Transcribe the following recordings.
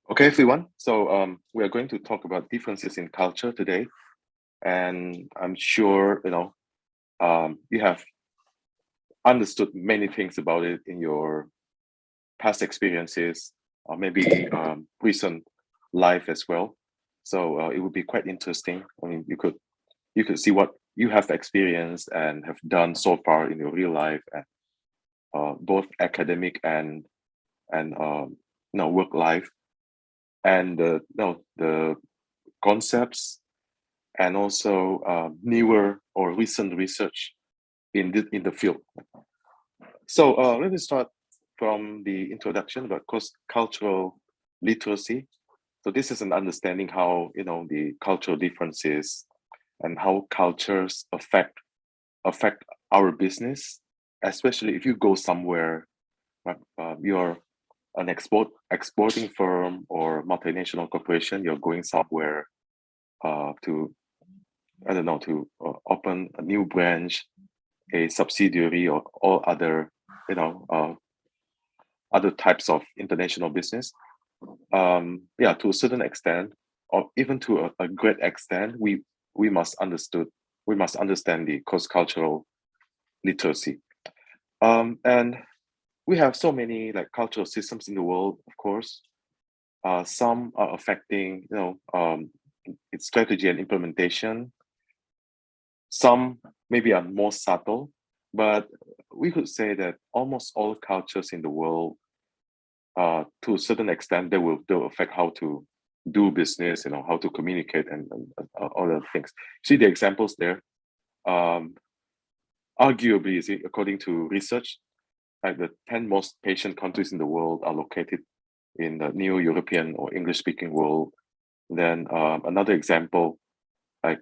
Okay, everyone. So we are going to talk about differences in culture today, and I'm sure you have understood many things about it in your past experiences, or maybe recent life as well. So it would be quite interesting. I mean, you could see what you have experienced and have done so far in your real life, and both academic and work life, and the concepts and also newer or recent research in the field. So let me start from the introduction about cultural literacy. So this is an understanding how the cultural differences and how cultures affect our business, especially if you go somewhere, right? You're an exporting firm or multinational corporation. You're going somewhere to I don't know, to open a new branch, a subsidiary, or all other, other types of international business. Yeah, to a certain extent, or even to a great extent, we must understand the cross-cultural literacy. And we have so many like cultural systems in the world, of course. Some are affecting, its strategy and implementation. Some maybe are more subtle, but we could say that almost all cultures in the world, to a certain extent, they'll affect how to do business, how to communicate and other things. See the examples there. Arguably, you see, according to research, like the 10 most patient countries in the world are located in the Neo-European or English-speaking world. Then another example, like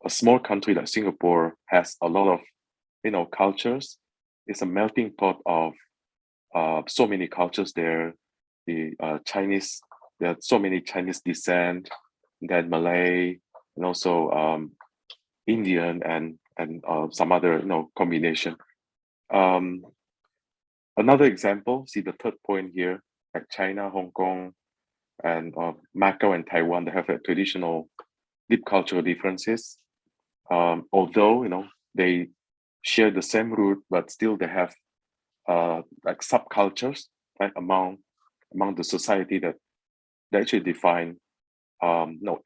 a small country like Singapore has a lot of cultures. It's a melting pot of so many cultures there. The Chinese, there are so many Chinese descent, then Malay, and also Indian and some other combination. Um, Another example, see the third point here, like China, Hong Kong, and Macau and Taiwan, they have a traditional deep cultural differences. Although they share the same root, but still they have like subcultures, right, among the society that they actually define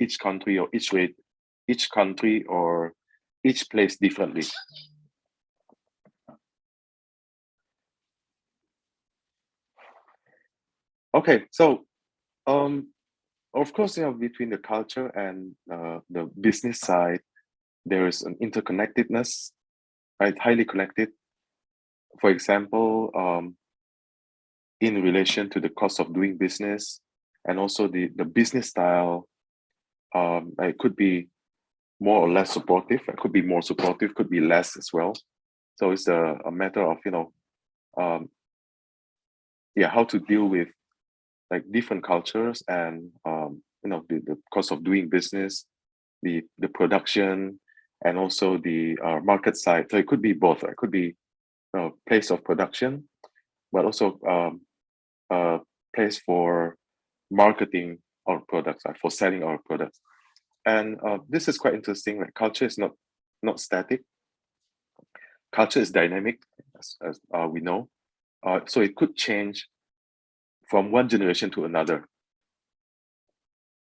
each country or each country or each place differently. Okay, so of course, between the culture and the business side, there is an interconnectedness, right? Highly connected. For example, in relation to the cost of doing business, and also the business style, it could be more or less supportive. It could be more supportive, could be less as well. So it's a matter of um, how to deal with like different cultures and the cost of doing business, the production, and also the market side. So it could be both. It could be place of production, but also place for marketing our products, for selling our products. And this is quite interesting. Like culture is not static. Culture is dynamic, as we know. So it could change from one generation to another.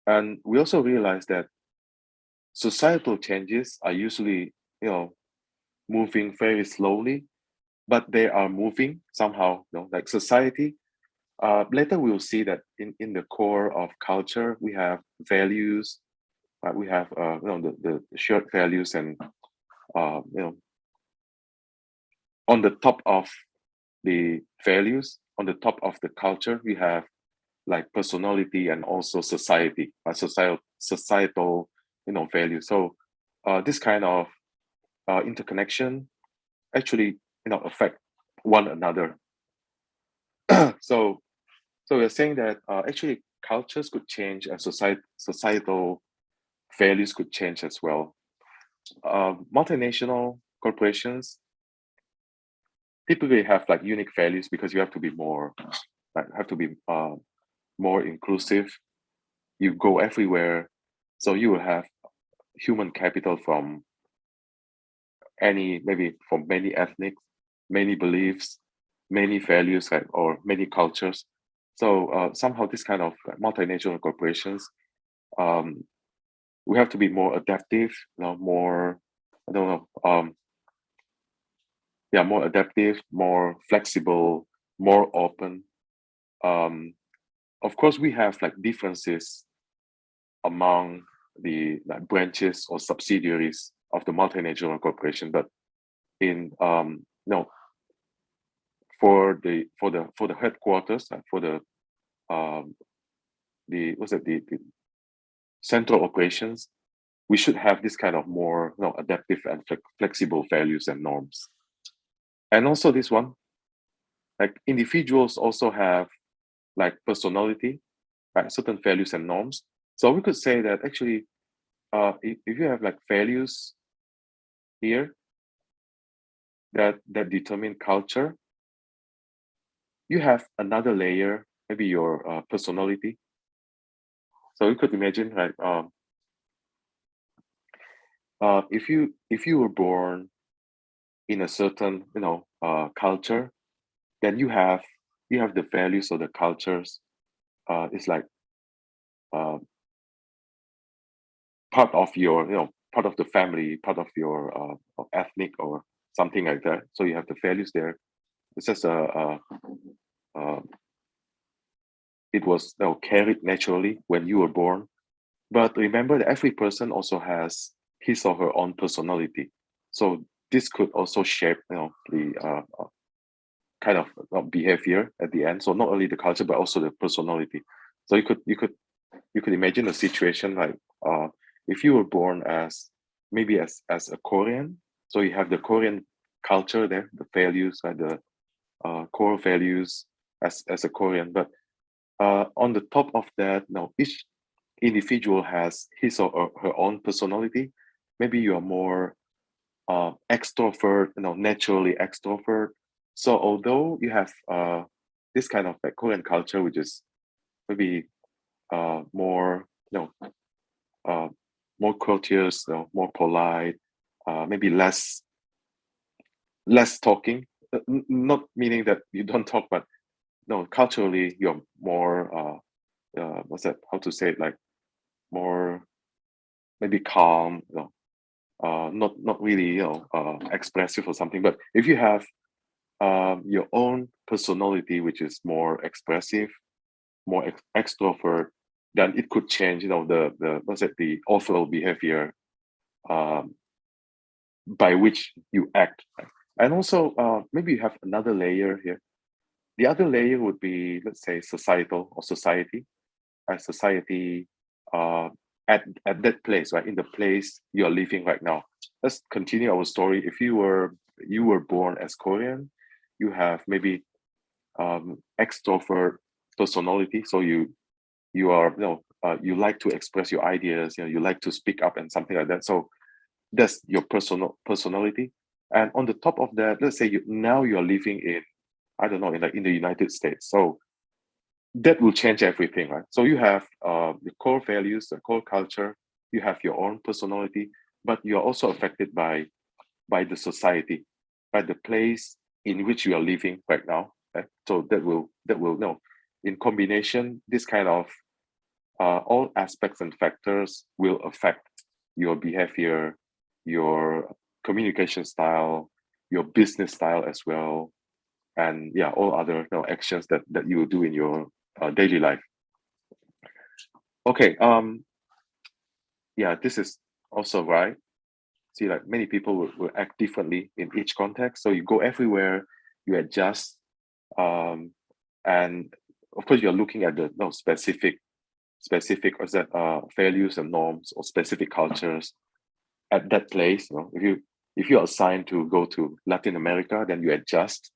And we also realize that societal changes are usually, moving very slowly, but they are moving somehow. Like society. Later, we'll see that in the core of culture, we have values. We have the shared values, and on the top of the values, on the top of the culture, we have like personality and also society, societal value. So this kind of interconnection actually affect one another. so we're saying that actually cultures could change and societal values could change as well. Multinational corporations typically have like unique values because you have to be more, like, have to be more inclusive. You go everywhere, so you will have human capital from maybe from many ethnic, many beliefs, many values, like, or many cultures. So somehow this kind of multinational corporations, um, we have to be more adaptive, more, I don't know, yeah, more adaptive, more flexible, more open. Um, of course, we have like differences among the like branches or subsidiaries of the multinational corporation, but in no, for the headquarters, for the what's it the central operations, we should have this kind of more adaptive and flexible values and norms. And also this one, like individuals also have like personality, right? Certain values and norms. So we could say that actually, if you have like values here that determine culture, you have another layer, maybe your personality. So you could imagine, like, if you were born in a certain culture, then you have the values of the cultures. It's like uh, part of your part of the family, part of your ethnic or something like that. So you have the values there. It's just uh, it was carried naturally when you were born. But remember that every person also has his or her own personality. So this could also shape the kind of behavior at the end. So not only the culture but also the personality. So you could imagine a situation like, if you were born as maybe as a Korean, so you have the Korean culture there, the values, like the core values as a Korean. But on the top of that, now each individual has his or her own personality. Maybe you are more extrovert, naturally extrovert. So although you have this kind of like Korean culture, which is maybe more, uh, more courteous, more polite, maybe less talking. Not meaning that you don't talk, but no, culturally you're more what's that? How to say it? Like more maybe calm, not really expressive or something. But if you have your own personality, which is more expressive, more extrovert, then it could change, the what's it, the overall behavior um, by which you act. And also, maybe you have another layer here. The other layer would be, let's say, societal or society. As society, uh, at that place, right, in the place you are living right now. Let's continue our story. If you were born as Korean, you have maybe extrovert personality. So you are you like to express your ideas. You like to speak up and something like that. So that's your personality. And on the top of that, let's say you are living in, I don't know, in the United States. So that will change everything, right? So you have the core values, the core culture. You have your own personality, but you are also affected by the society, by the place in which you are living right now. Right? So that will no, in combination, this kind of all aspects and factors will affect your behavior, your communication style, your business style as well, and yeah, all other actions that you do in your daily life. Okay, yeah, this is also right. See, like many people will act differently in each context. So you go everywhere, you adjust, um, and of course you're looking at the specific what's that values and norms or specific cultures at that place. If you're assigned to go to Latin America, then you adjust.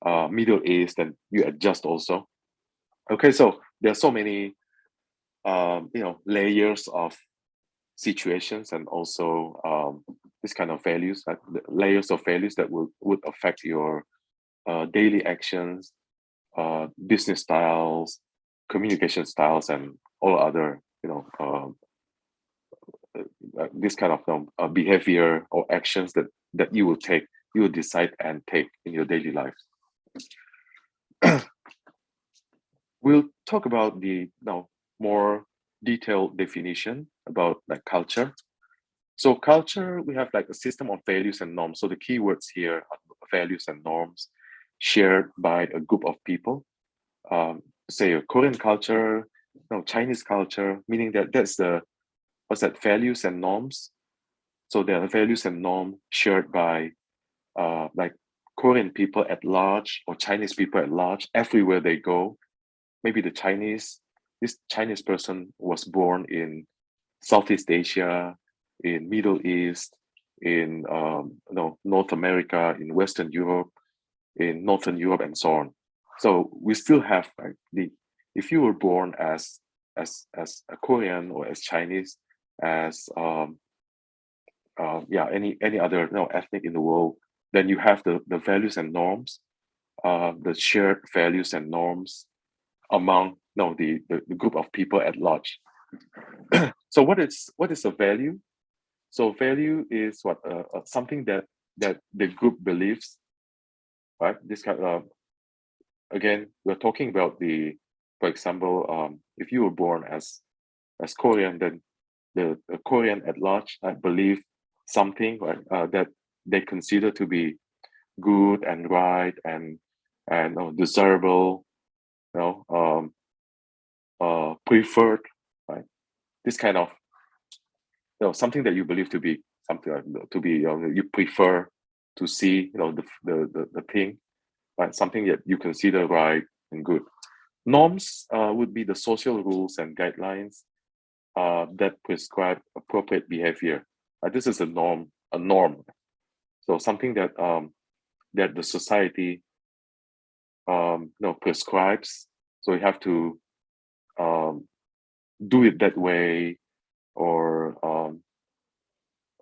Middle East, then you adjust also. Okay, so there are so many layers of situations and also this kind of values, like the layers of values that would affect your daily actions, business styles, communication styles and all other, this kind of behavior or actions that you will decide and take in your daily life. We'll talk about the more detailed definition about like culture. So culture, we have like a system of values and norms. So the key words here are values and norms shared by a group of people. Say a Korean culture, Chinese culture, meaning that that's the values and norms. So there are values and norms shared by like Korean people at large or Chinese people at large everywhere they go. Maybe this Chinese person was born in Southeast Asia, in Middle East, in North America, in Western Europe, in Northern Europe, and so on. So we still have like if you were born as a Korean or as Chinese, as any other ethnic in the world, then you have the values and norms, the shared values and norms among the group of people at large. So what is a value? So value is what something that the group believes, right? This kind of again, we're talking about for example, if you were born as Korean, then the Korean at large believe something right, that they consider to be good and right and desirable, preferred, right? This kind of something that you believe to be something to be you prefer to see the thing, right? Something that you consider right and good. Norms would be the social rules and guidelines that prescribe appropriate behavior. This is a norm. So something that that the society prescribes. So you have to do it that way, or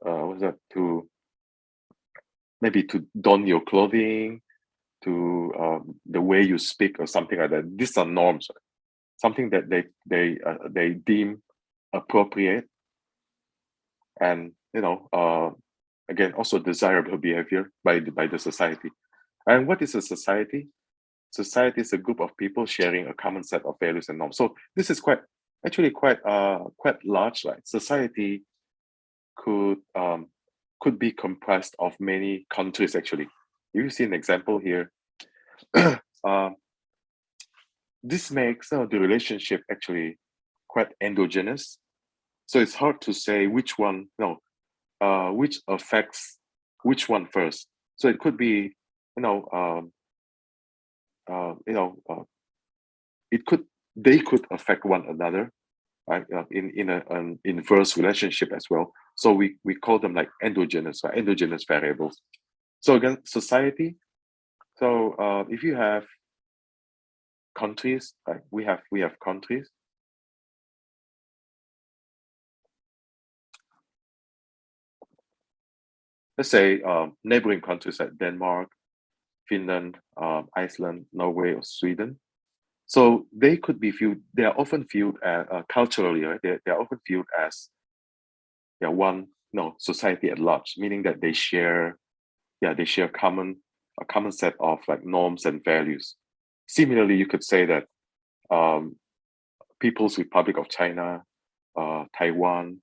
what's that? To maybe to don your clothing, to the way you speak, or something like that. These are norms. Right? Something that they deem appropriate, and again also desirable behavior by the society. And what is a society? Society is a group of people sharing a common set of values and norms. So this is quite large, right? Society could be comprised of many countries. Actually, you see an example here. This makes the relationship actually quite endogenous. So it's hard to say which one, which affects which one first. So it could be, they could affect one another, right? In an inverse relationship as well. So we call them like endogenous variables. So again, society. So if you have countries, right? We have countries. Let's say neighboring countries like Denmark, Finland, Iceland, Norway, or Sweden. So they could be viewed. They are often viewed as culturally, right? They are often viewed as one society at large, meaning that they share a common set of like norms and values. Similarly, you could say that People's Republic of China, Taiwan,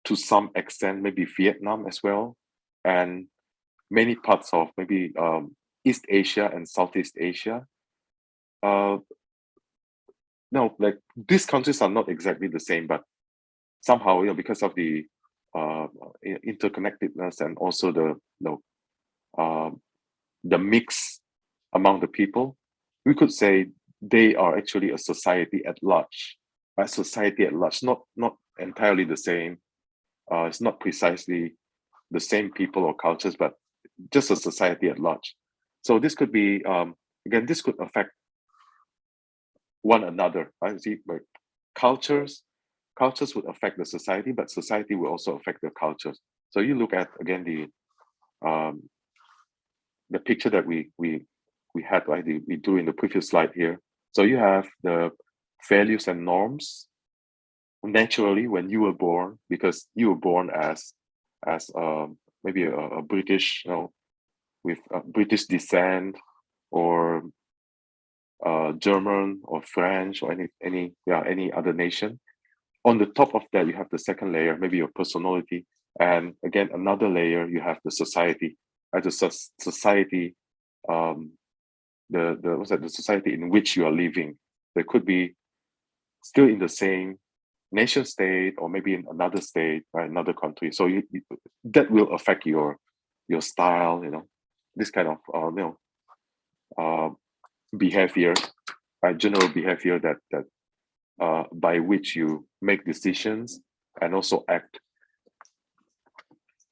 to some extent, maybe Vietnam as well, and many parts of maybe East Asia and Southeast Asia. No, like these countries are not exactly the same, but somehow, because of the interconnectedness and also the mix among the people, we could say they are actually a society at large. Right? Society at large, not entirely the same. It's not precisely the same people or cultures, but just a society at large. So this could be again, this could affect one another. Right? See, like cultures would affect the society, but society will also affect the cultures. So you look at again the picture that we had, right? We do in the previous slide here. So you have the values and norms naturally when you were born, because you were born as maybe a British, with British descent, or German or French, or any other nation. On the top of that, you have the second layer, maybe your personality, and again another layer, you have the society. As a society, um, the society in which you are living. There could be still in the same nation state, or maybe in another state, right, another country. So that will affect your style, this kind of uh, behavior, general behavior that by which you make decisions and also act.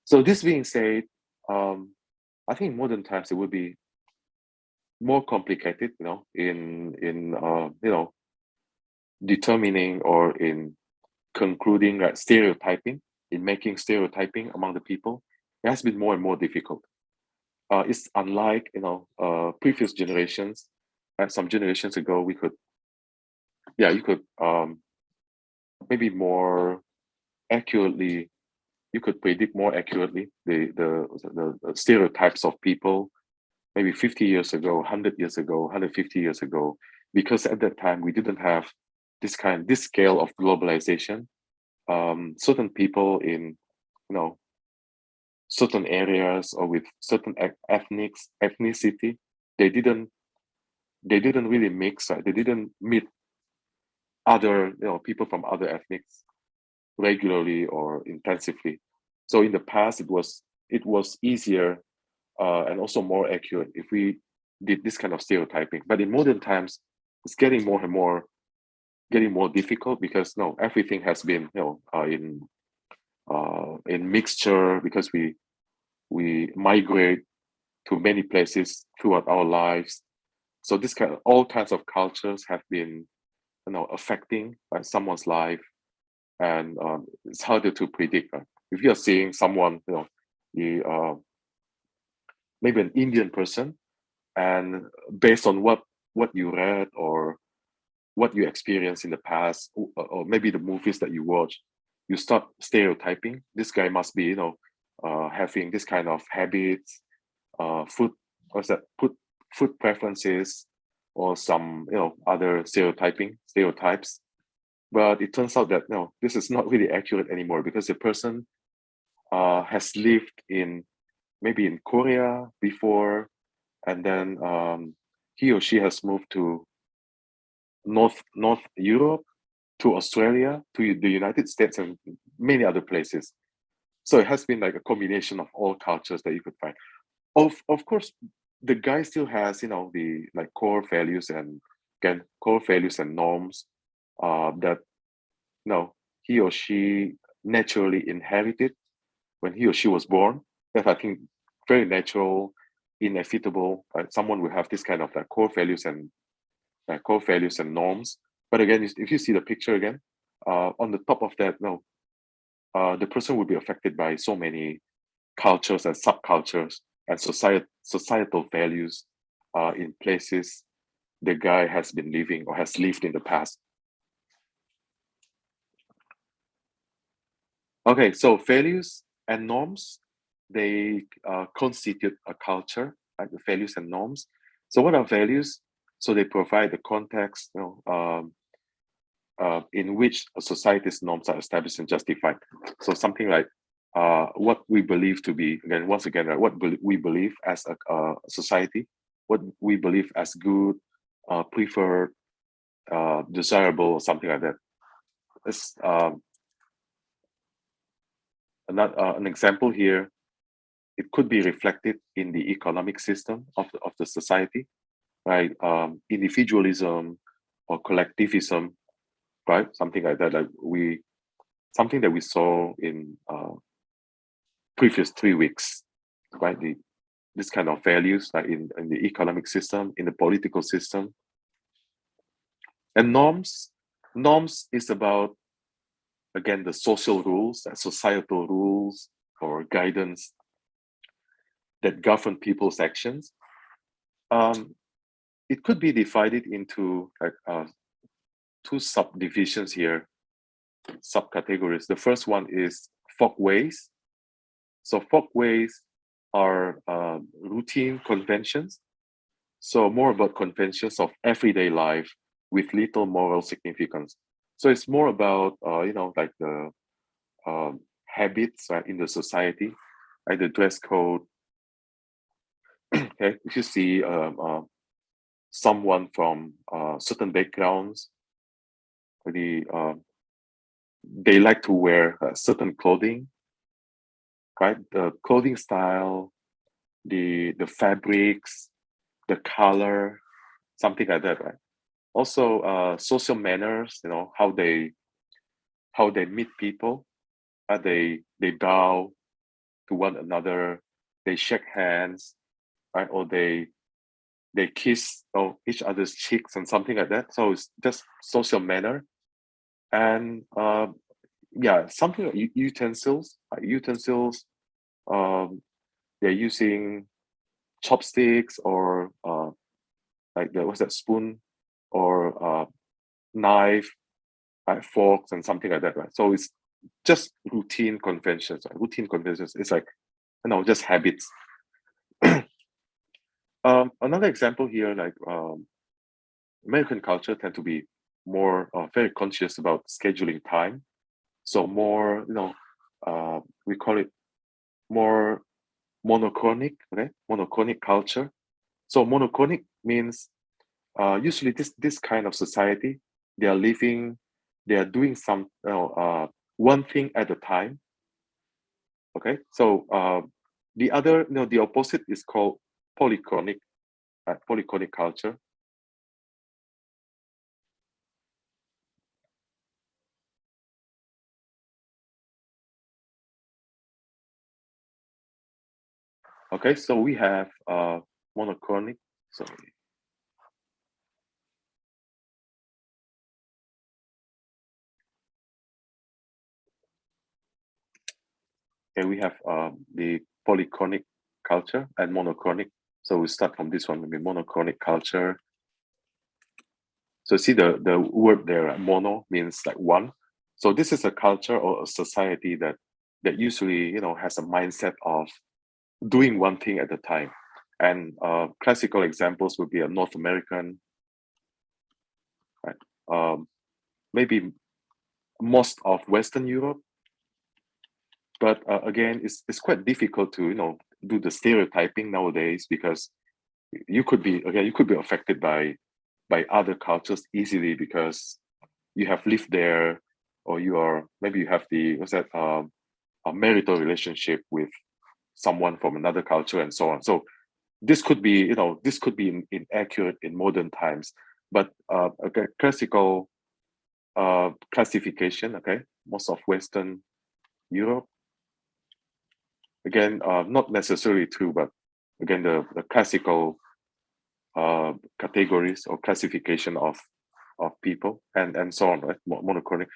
So this being said, I think in modern times it would be more complicated, in determining or in concluding that stereotyping, in making stereotyping among the people. It has been more and more difficult. It's unlike previous generations. Some generations ago, you could maybe more accurately, you could predict more accurately the stereotypes of people. Maybe 50 years ago, 100 years ago, 150 years ago, because at that time we didn't have this scale of globalization. Certain people in certain areas or with certain ethnicity, they didn't really mix. They didn't meet other people from other ethnics regularly or intensively. So in the past, it was easier and also more accurate if we did this kind of stereotyping. But in modern times, it's getting more and more difficult, because everything has been in mixture, because we migrate to many places throughout our lives. So all kinds of cultures have been affecting someone's life, and it's harder to predict. If you're seeing someone, maybe an Indian person, and based on what you read or what you experienced in the past, or maybe the movies that you watch, you start stereotyping. This guy must be, having this kind of habits, food, food preferences, or some, other stereotypes. But it turns out that this is not really accurate anymore, because the person has lived maybe in Korea before, and then he or she has moved to North Europe, to Australia, to the United States, and many other places. So it has been like a combination of all cultures that you could find. Of course, the guy still has the core values, and again core values and norms that he or she naturally inherited when he or she was born. That I think very natural, inevitable. Someone will have this kind of core values and norms. But again, if you see the picture again, on the top of that, the person will be affected by so many cultures and subcultures and societal values in places the guy has been living or has lived in the past. Okay, so values and norms, they constitute a culture, like the values and norms. So what are values? So they provide the context, in which a society's norms are established and justified. So something like what we believe to be, again, once again, what we believe as a society, what we believe as good, preferred, desirable, or something like that. It's an example here. It could be reflected in the economic system of the society, right? Individualism or collectivism, right? Something like that. Something that we saw in previous 3 weeks, right? This kind of values, like in the economic system, in the political system. And norms is about, again, the social rules, societal rules or guidance that govern people's actions. It could be divided into two subdivisions here, subcategories. The first one is folkways. So folkways are routine conventions. So more about conventions of everyday life with little moral significance. So it's more about like the habits, right, in the society, like the dress code. Okay, if you see someone from certain backgrounds, they like to wear certain clothing, right? The clothing style, the fabrics, the color, something like that, right? Also, social manners, how they meet people, they bow to one another, they shake hands, right? Or they kiss each other's cheeks and something like that. So it's just social manner. And yeah, something like utensils. They're using chopsticks or like what's that, spoon or knife, right, forks and something like that, right? So it's just routine conventions. Right? Routine conventions. It's like just habits. Another example here, like American culture tend to be more very conscious about scheduling time. So more, we call it more monochronic, okay? Monochronic culture. So monochronic means usually this kind of society, they are doing some, one thing at a time. Okay, so the other, the opposite is called polychronic, polychronic culture. Okay, so we have monochronic. Sorry. Okay, we have the polychronic culture and monochronic. So we start from this one, maybe monochronic culture. So see the word there, mono means like one. So this is a culture or a society that usually has a mindset of doing one thing at a time. And classical examples would be a North American, right? Maybe most of Western Europe. But again, it's quite difficult to do the stereotyping nowadays, because you could be affected by other cultures easily, because you have lived there, or maybe you have the what's that a marital relationship with someone from another culture and so on. So this could be inaccurate in modern times, but a classical classification, okay, most of Western Europe, again, not necessarily true, but again, the classical categories or classification of people and so on, right? Monochronic,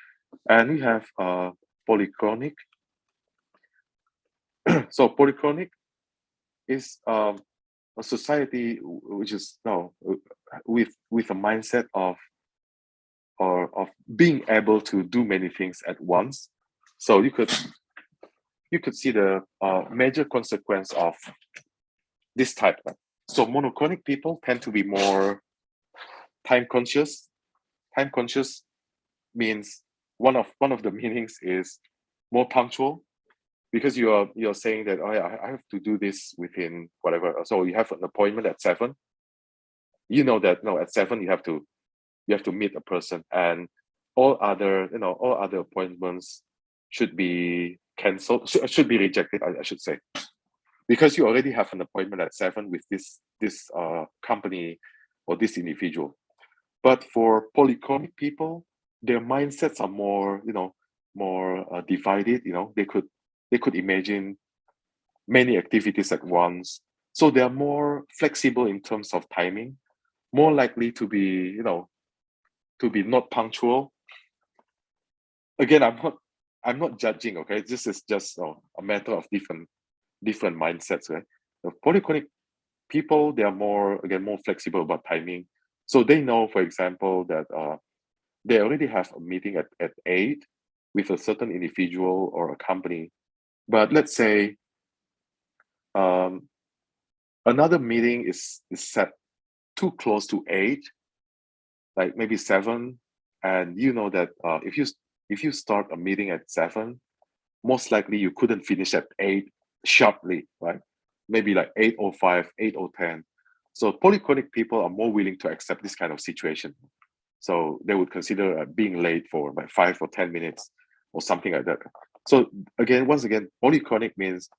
and we have polychronic. So polychronic is a society which is with a mindset of being able to do many things at once. So you could see the major consequence of this type. So monochronic people tend to be more time conscious. Time conscious means one of the meanings is more punctual, because you're saying that, oh yeah, I have to do this within whatever. So you have an appointment at 7. You know that no, at 7 you have to meet a person, and all other appointments should be cancelled, should be rejected, I should say, because you already have an appointment at 7 with this company or this individual. But for polychronic people, their mindsets are more divided. They could imagine many activities at once, so they are more flexible in terms of timing, more likely to be not punctual. Again, I'm not judging. Okay, this is just a matter of different mindsets. Right, the polychronic people, they are more flexible about timing, so they know, for example, that they already have a meeting at 8 with a certain individual or a company. But let's say um, another meeting is set too close to 8, like maybe 7, and you know that if you start a meeting at 7, most likely you couldn't finish at 8 sharply, right? Maybe like 8:05, 8:10. So polychronic people are more willing to accept this kind of situation. So they would consider being late for like 5 or 10 minutes or something like that. So again, once again, polychronic means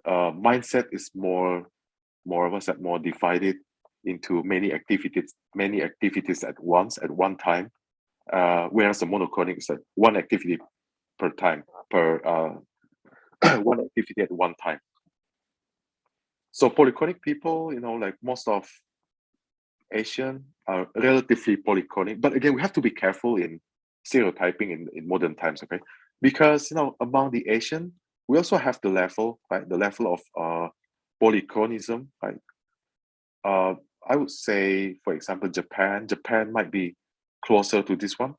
mindset is more divided into many activities at once at one time. Whereas the monochronic is like one activity per time per one activity at one time. So polychronic people, like most of Asian are relatively polychronic, but again, we have to be careful in stereotyping in modern times, okay? Because among the Asian, we also have the level, right? The level of polychronism, right? Uh, I would say, for example, Japan might be closer to this one.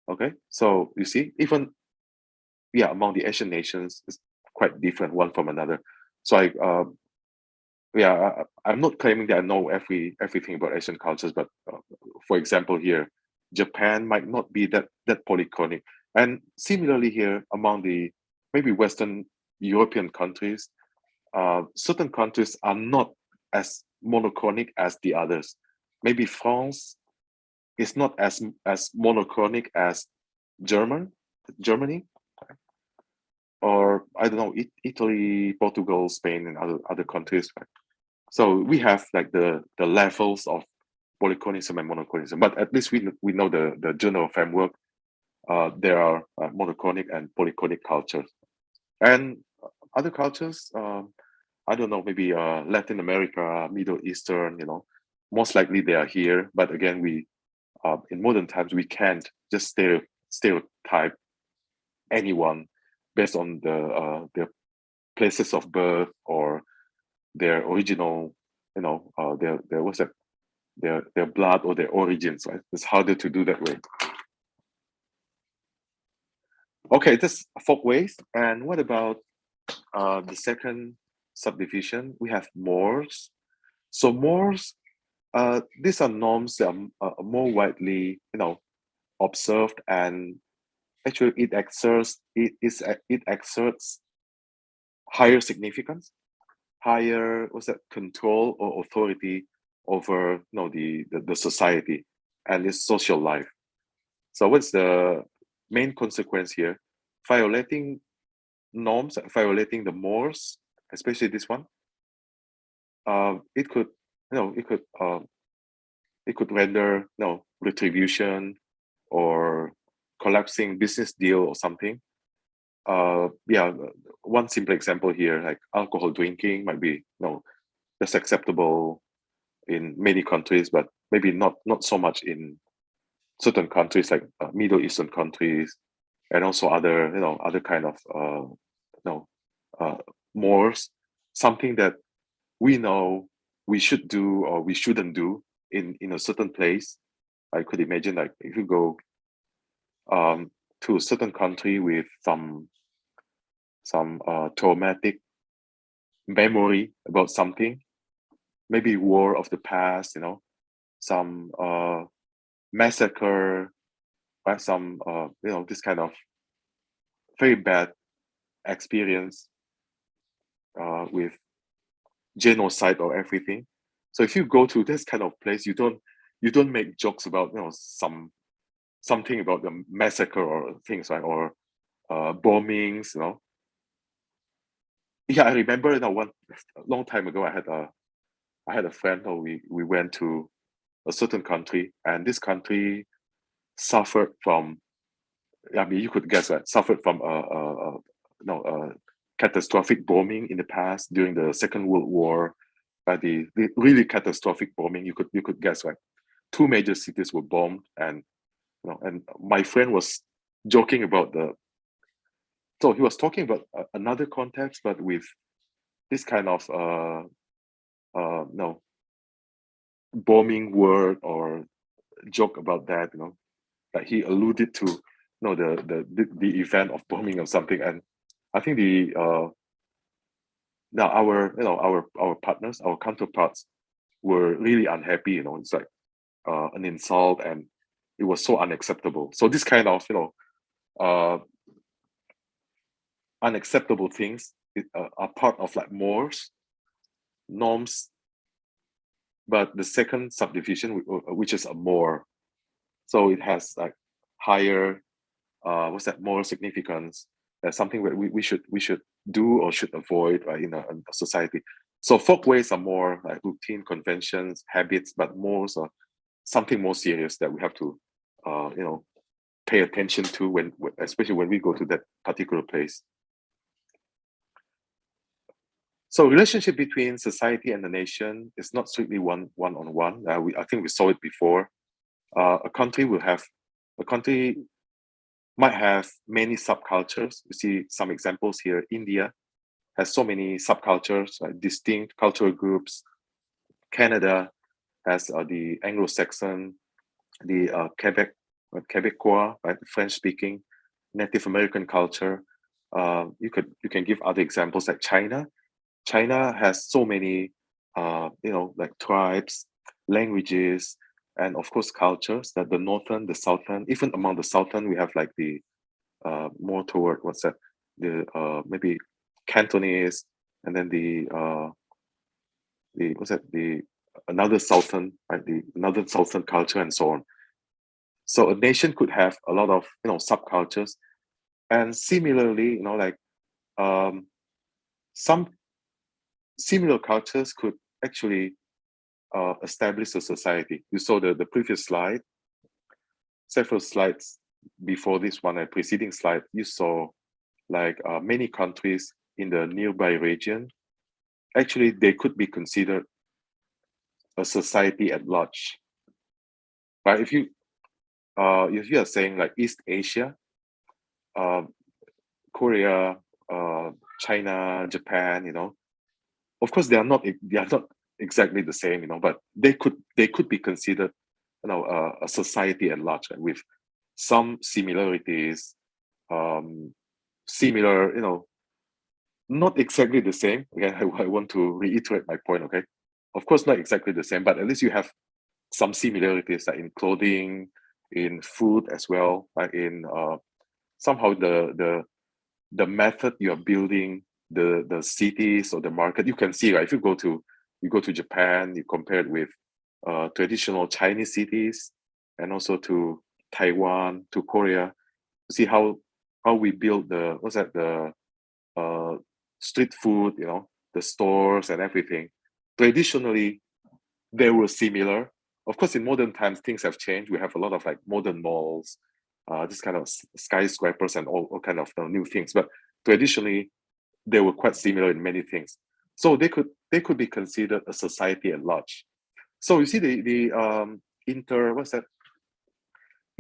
Okay, so you see, even among the Asian nations, it's quite different one from another. So I'm not claiming that I know everything about Asian cultures, but for example, here, Japan might not be that polychronic, and similarly here among the maybe Western European countries, certain countries are not as monochronic as the others. Maybe France is not as monochronic as Germany, or I don't know, Italy, Portugal, Spain, and other countries. Right? So we have like the levels of polychronism and monochronism, but at least we know the general framework. There are monochronic and polychronic cultures, and other cultures. I don't know, maybe Latin America, Middle Eastern. Most likely they are here. But again, we in modern times we can't just stereotype anyone based on their places of birth or their original, their what's that, their blood or their origins. Right, it's harder to do that way. Okay, this folkways. And what about the second subdivision? We have mores. So mores, these are norms that are more widely, observed, and actually it exerts higher significance, higher what's that, control or authority over the society and its social life. So what's the main consequence here? Violating norms, violating the mores, especially this one. It could, you know, it could render retribution or collapsing business deal or something. One simple example here, like alcohol drinking, might be that's acceptable in many countries, but maybe not so much in certain countries like Middle Eastern countries, and also other kind of uh, mores, something that we know we should do or we shouldn't do in a certain place. I could imagine, like, if you go to a certain country with some traumatic memory about something, maybe war of the past, some massacre, right? Some this kind of very bad experience with genocide or everything. So if you go to this kind of place, you don't make jokes about something about the massacre or things, right? Or bombings. Yeah, I remember one a long time ago. I had a friend. Or we went to a certain country, and this country suffered from. I mean, you could guess that suffered from a catastrophic bombing in the past during the Second World War. The really catastrophic bombing, you could guess, right? Two major cities were bombed, and my friend was joking about so he was talking about another context, but with this kind of no bombing word or joke about that, like he alluded to, the event of bombing or something. And I think now our partners, our counterparts were really unhappy. It's like an insult, and it was so unacceptable. So this kind of uh, unacceptable things are part of like mores, norms. But the second subdivision, which is a more, so it has like higher what's that, moral significance. That's something that we should do or should avoid, right, in a society. So folkways are more like routine conventions, habits, but mores are something more serious that we have to pay attention to especially when we go to that particular place. So relationship between society and the nation is not strictly one-on-one. I think we saw it before. A country might have many subcultures. You see some examples here. India has so many subcultures, like distinct cultural groups. Canada has the Anglo-Saxon, the Quebecois, right, French-speaking, Native American culture. You can give other examples like China. China has so many, like tribes, languages, and of course cultures. That the northern, the southern, even among the southern, we have like the more toward what's that? The maybe Cantonese, and then the what's that? The another southern, right? The another southern culture, and so on. So a nation could have a lot of subcultures, and similarly, like some similar cultures could actually establish a society. You saw the previous slide, several slides before this one, a preceding slide. You saw like many countries in the nearby region. Actually, they could be considered a society at large. Right? If you are saying like East Asia, uh, Korea, China, Japan, of course they are not exactly the same, but they could be considered, a society at large, right, with some similarities, similar, not exactly the same. Again, I want to reiterate my point. Okay, of course not exactly the same, but at least you have some similarities, like in clothing, in food as well, like in somehow the method you are building the cities or the market. You can see, right, if you go to Japan, you compare it with traditional Chinese cities, and also to Taiwan, to Korea. See how we build the uh, street food, the stores and everything. Traditionally, they were similar. Of course, in modern times, things have changed. We have a lot of like modern malls, this kind of skyscrapers and all kind of new things. But traditionally, they were quite similar in many things. So they could be considered a society at large. So you see the what's that,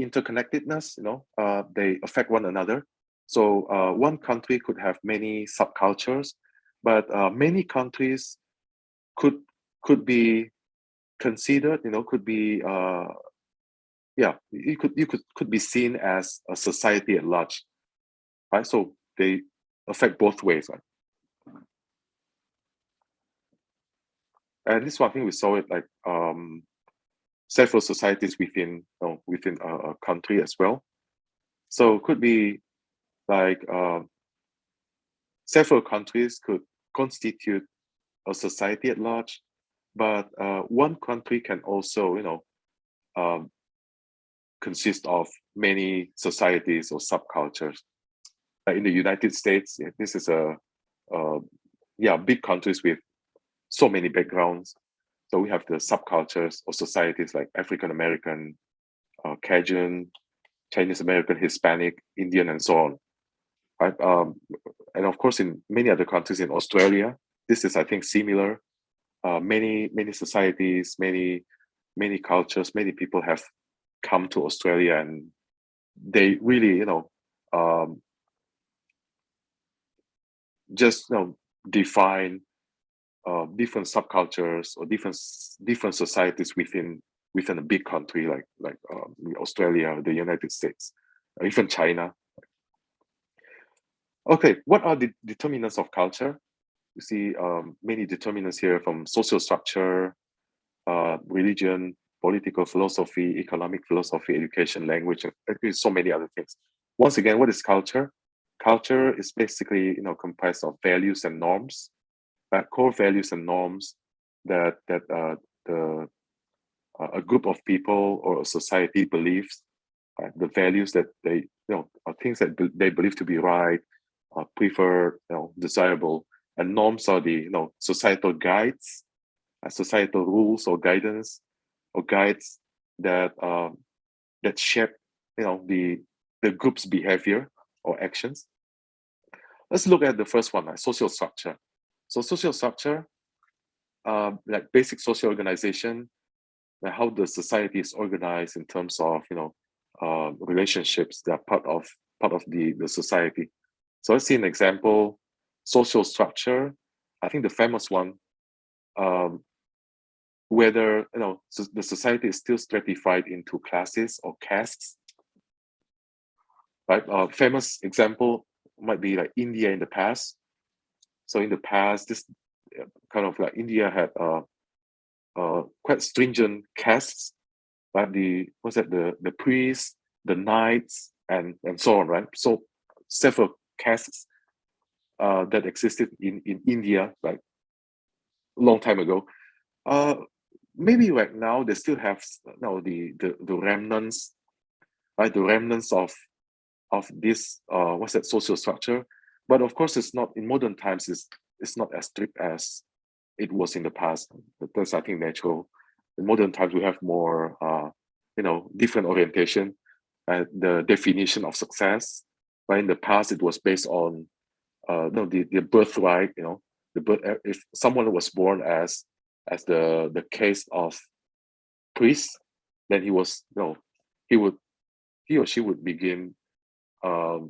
interconnectedness. They affect one another. So one country could have many subcultures, but many countries could could be considered, could be yeah, you could be seen as a society at large, right? So they affect both ways, right? And this one thing we saw it like several societies within a country as well. So could be like several countries could constitute a society at large, but one country can also um, consist of many societies or subcultures. In the United States, this is uh, big countries with so many backgrounds. So we have the subcultures or societies like African American, Cajun, Chinese American, Hispanic, Indian, and so on. Right? And of course, in many other countries, in Australia, this is, I think, similar. Many societies, many cultures, many people have come to Australia, and they really, um, just define different subcultures or different societies within a big country like Australia, the United States, or even China. Okay, what are the determinants of culture? You see many determinants here, from social structure, religion, political philosophy, economic philosophy, education, language, and so many other things. Once again, what is culture? Culture is basically comprised of values and norms, core values and norms that a group of people or a society believes, the values that they are things that they believe to be right, preferred, desirable, and norms are the societal guides, societal rules or guidance or guides that that shape the group's behavior or actions. Let's look at the first one, like social structure. So social structure, like basic social organization, like how the society is organized in terms of relationships that are part of the society. So let's see an example. Social structure, I think the famous one, whether the society is still stratified into classes or castes, right? Famous example might be like India in the past. So in the past, this kind of like India had quite stringent castes, like the priests, the knights, and so on, right? So several castes that existed in India like a long time ago. Maybe right now they still have the remnants, right? The remnants of this social structure, but of course it's not in modern times. It's not as strict as it was in the past. That's, I think, natural. In modern times we have more different orientation and the definition of success. But in the past it was based on the birthright. If someone was born as the case of priest, then he or she would begin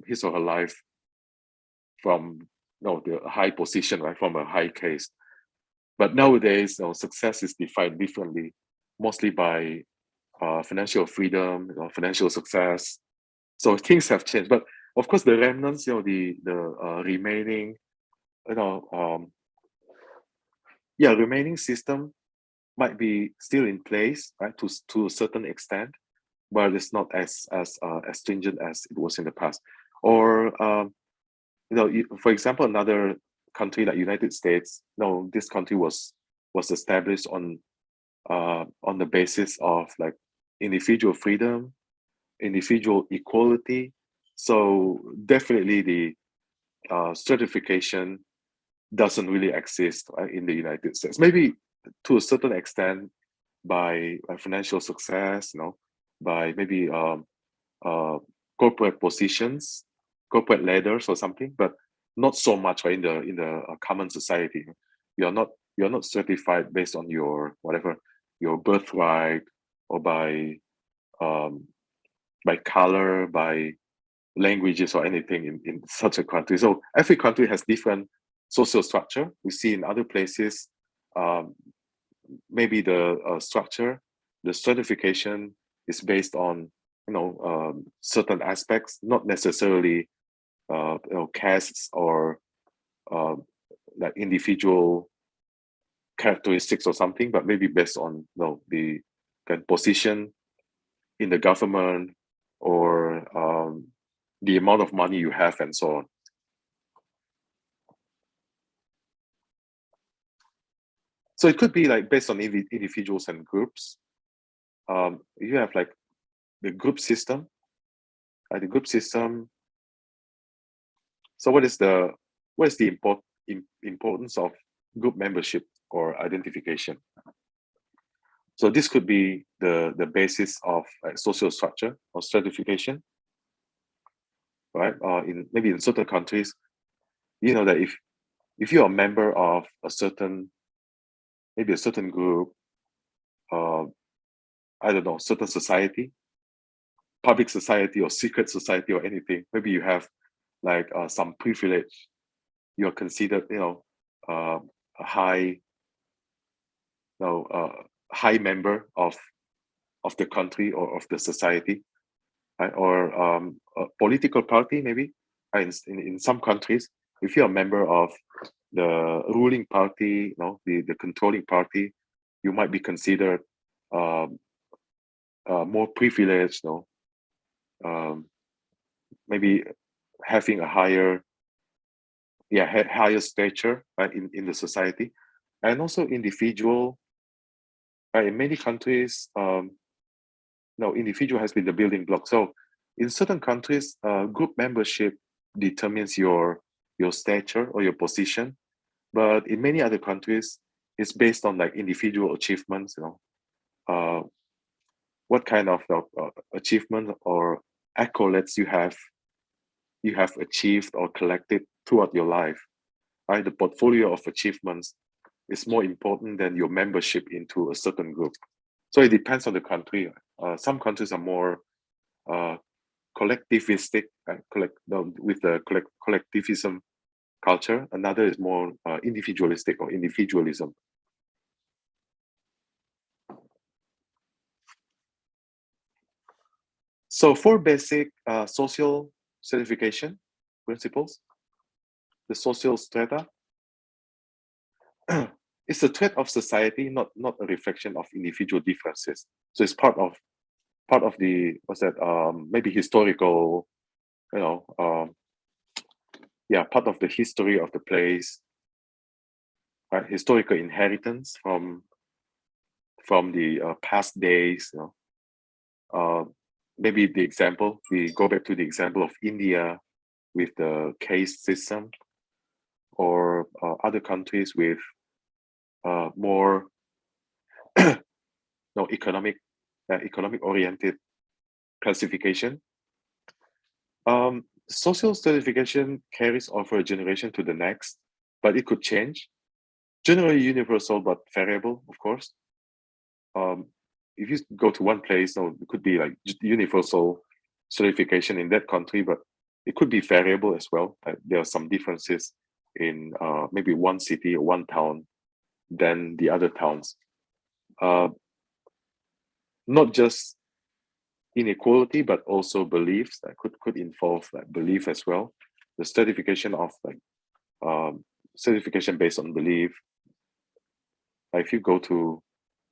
his or her life from the high position, right, from a high case. But nowadays, success is defined differently, mostly by financial freedom, financial success. So things have changed. But of course, the remnants, the remaining, remaining system might be still in place, right, to a certain extent, but it's not as stringent as it was in the past. Or for example, another country like United States, this country was established on the basis of like individual freedom, individual equality. So definitely the stratification doesn't really exist in the United States. Maybe to a certain extent by financial success, by maybe corporate positions, corporate ladders or something, but not so much, right, in the common society. You're not certified based on your whatever, your birthright, or by color, by languages or anything in such a country. So every country has different social structure. We see in other places, maybe the structure, the stratification is based on certain aspects, not necessarily castes or like individual characteristics or something, but maybe based on the kind of position in the government, or the amount of money you have, and so on. So it could be like based on individuals and groups. You have like the group system. The group system. So what is the importance of group membership or identification? So this could be the basis of social structure or stratification, right? Maybe in certain countries, that if you're a member of a certain group, I don't know, certain society, public society or secret society or anything, maybe you have like some privilege. You're considered, a high high member of the country or of the society, right? Or a political party maybe. In some countries, if you're a member of the ruling party, the controlling party, you might be considered um, more privileged, um, maybe having a higher stature, right, in the society. And also individual, right, in many countries, individual has been the building block. So in certain countries, group membership determines your stature or your position, but in many other countries, it's based on like individual achievements. Uh, what kind of achievement or accolades you have achieved or collected throughout your life. Right, the portfolio of achievements is more important than your membership into a certain group. So it depends on the country. Some countries are more uh, collectivistic, with the collectivism culture. Another is more individualistic or individualism. So four basic social certification principles. The social strata is a trait of society, not a reflection of individual differences. So it's part of the maybe historical, you know, part of the history of the place, right? Historical inheritance from the past days. Maybe we go back to the example of India with the caste system, or other countries with more economic oriented classification. Social certification carries over a generation to the next, but it could change. Generally universal but variable, of course. If you go to one place, it could be like universal certification in that country, but it could be variable as well. There are some differences in maybe one city or one town than the other towns. Not just inequality, but also beliefs that could involve like belief as well. The certification of like certification based on belief. Like if you go to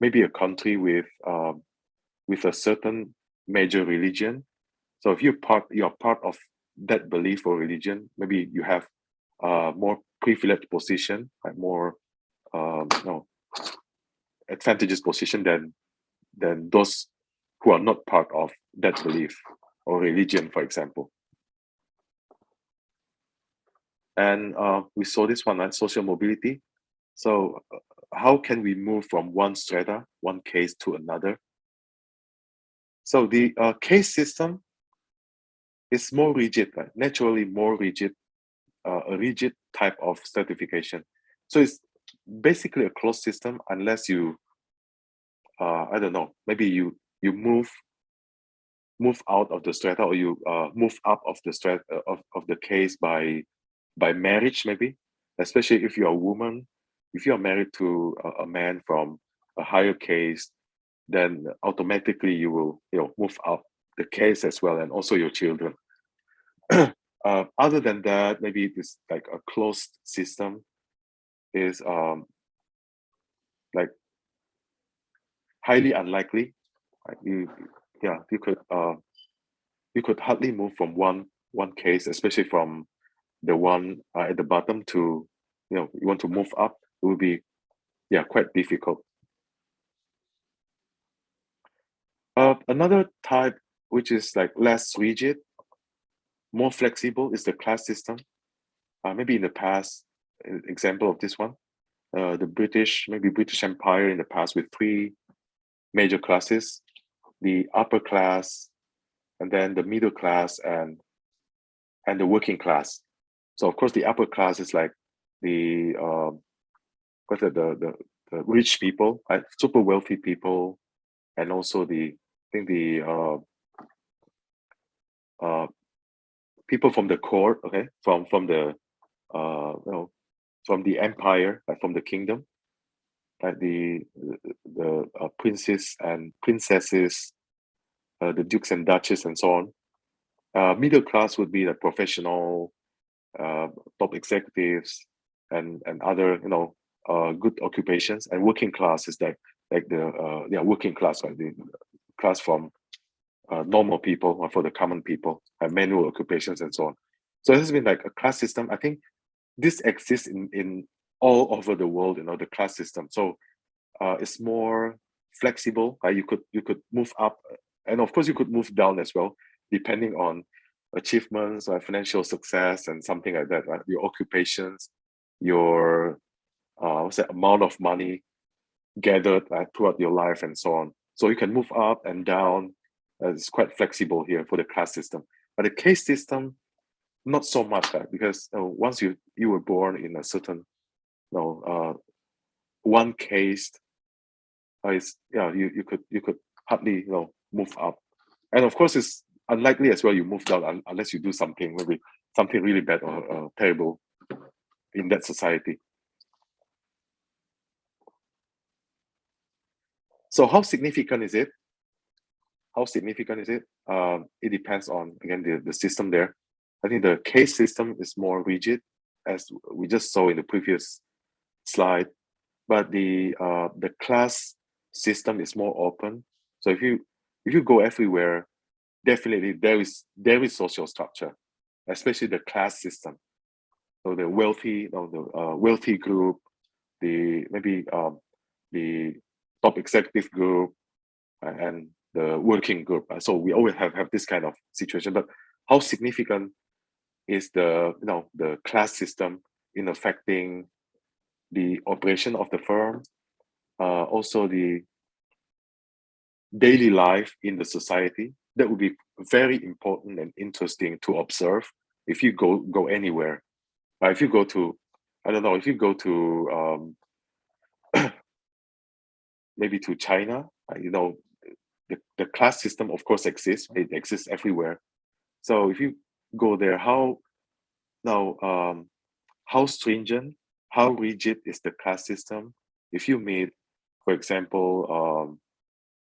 maybe a country with a certain major religion, so if you're part of that belief or religion, maybe you have more privileged position, like more no advantageous position than those who are not part of that belief or religion, for example. And we saw this one, like social mobility. So how can we move from one strata, one case to another? So the case system is more rigid, right? Naturally more rigid, a rigid type of certification. So it's basically a closed system unless you, I don't know, maybe you move out of the strata, or you move up of the strata of the case by marriage, maybe, especially if you're a woman. If you're married to a man from a higher case, then automatically you will move up the case as well, and also your children. Other than that, maybe this like a closed system is like highly unlikely. Right? You could hardly move from one case, especially from the one at the bottom to you want to move up. It will be quite difficult. Another type which is like less rigid, more flexible, is the class system. Maybe in the past, example of this one, the British Empire in the past, with three major classes: the upper class, and then the middle class, and the working class. So of course, the upper class is like the what's it, the rich people, right? Super wealthy people, and also the I think the uh, people from the court, okay, from the from the empire, like from the kingdom. like the princes and princesses, the dukes and duchess, and so on. Middle class would be the professional, top executives, and other good occupations. And working class is like the working class, like the class from normal people or for the common people, and manual occupations and so on. So it has been like a class system. I think this exists in all over the world, the class system. So it's more flexible. You could move up, and of course you could move down as well, depending on achievements or financial success and something like that. Right? Your occupations, your what's that amount of money gathered throughout your life, and so on. So you can move up and down. It's quite flexible here for the class system. But the caste system, not so much, because once you were born in a certain one caste, you could hardly move up. And of course it's unlikely as well you move down unless you do something, maybe something really bad or terrible in that society. So how significant is it? How significant is it? It depends on, again, the system there. I think the case system is more rigid, as we just saw in the previous slide, but the class system is more open. So if you go everywhere, definitely there is social structure, especially the class system. So the wealthy, the wealthy group, maybe the top executive group, and the working group. So we always have this kind of situation. But how significant is the class system in affecting the operation of the firm, also the daily life in the society? That would be very important and interesting to observe if you go anywhere. If you go to, I don't know, if you go to maybe to China, the class system of course exists. It exists everywhere. So if you go there, how stringent, how rigid is the class system? If you meet, for example,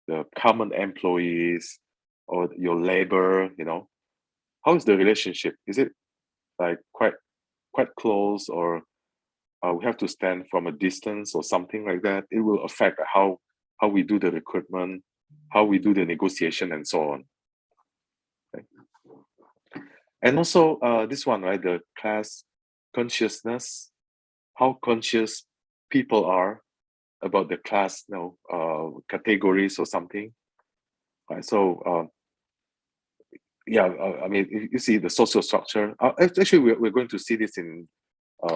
the common employees or your labor, how is the relationship? Is it like quite close, or we have to stand from a distance or something like that? It will affect how we do the recruitment, how we do the negotiation, and so on. Okay. And also this one, right? The class consciousness, how conscious people are about the class, categories or something. Right? So I mean, you see the social structure. Actually, we're going to see this in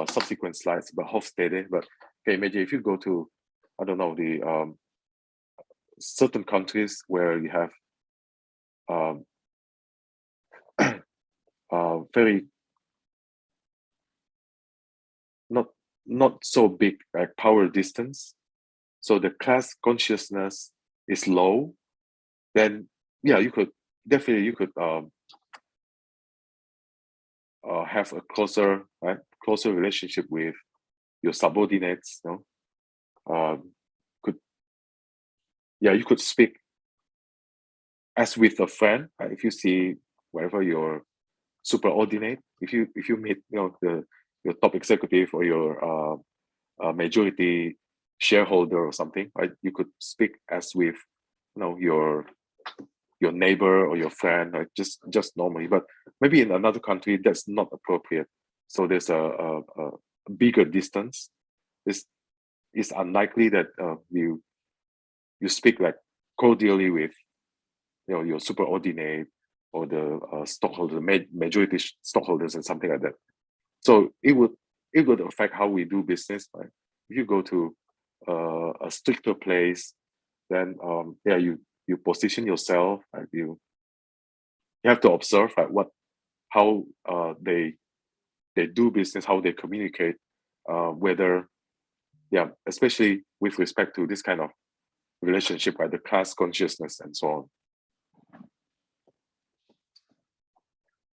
subsequent slides about Hofstede. But okay, imagine if you go to, I don't know, the certain countries where you have very not so big like power distance, so the class consciousness is low, then you could definitely have a closer relationship with your subordinates. Could you could speak as with a friend, right? If you see wherever your superordinate, if you meet your top executive or your majority shareholder or something, right? You could speak as with your neighbor or your friend, right? Just normally. But maybe in another country that's not appropriate. So there's a bigger distance. It's unlikely that you speak like cordially with your superordinate or the stockholder, majority stockholders, and something like that. So it would affect how we do business. Right? If you go to a stricter place, then you position yourself. Right? You have to observe, right, how they do business, how they communicate, whether especially with respect to this kind of relationship, right, the class consciousness and so on.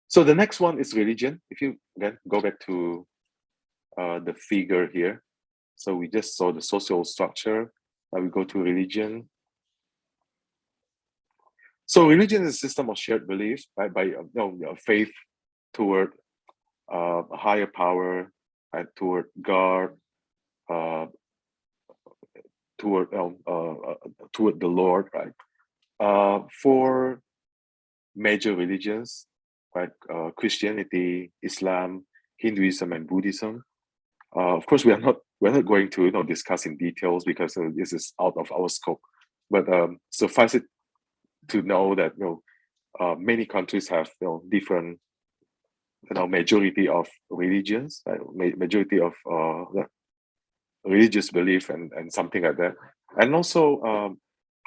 So the next one is religion. If you again go back to the figure here, So we just saw the social structure. Now we go to religion. So religion is a system of shared beliefs, right? By faith toward a higher power, right? Toward God, uh, toward toward the Lord, right? For major religions, right? Christianity, Islam, Hinduism, and Buddhism. Of course, we're not going to discuss in details because this is out of our scope. But suffice it to know that many countries have different majority of religions, majority of religious belief and something like that. And also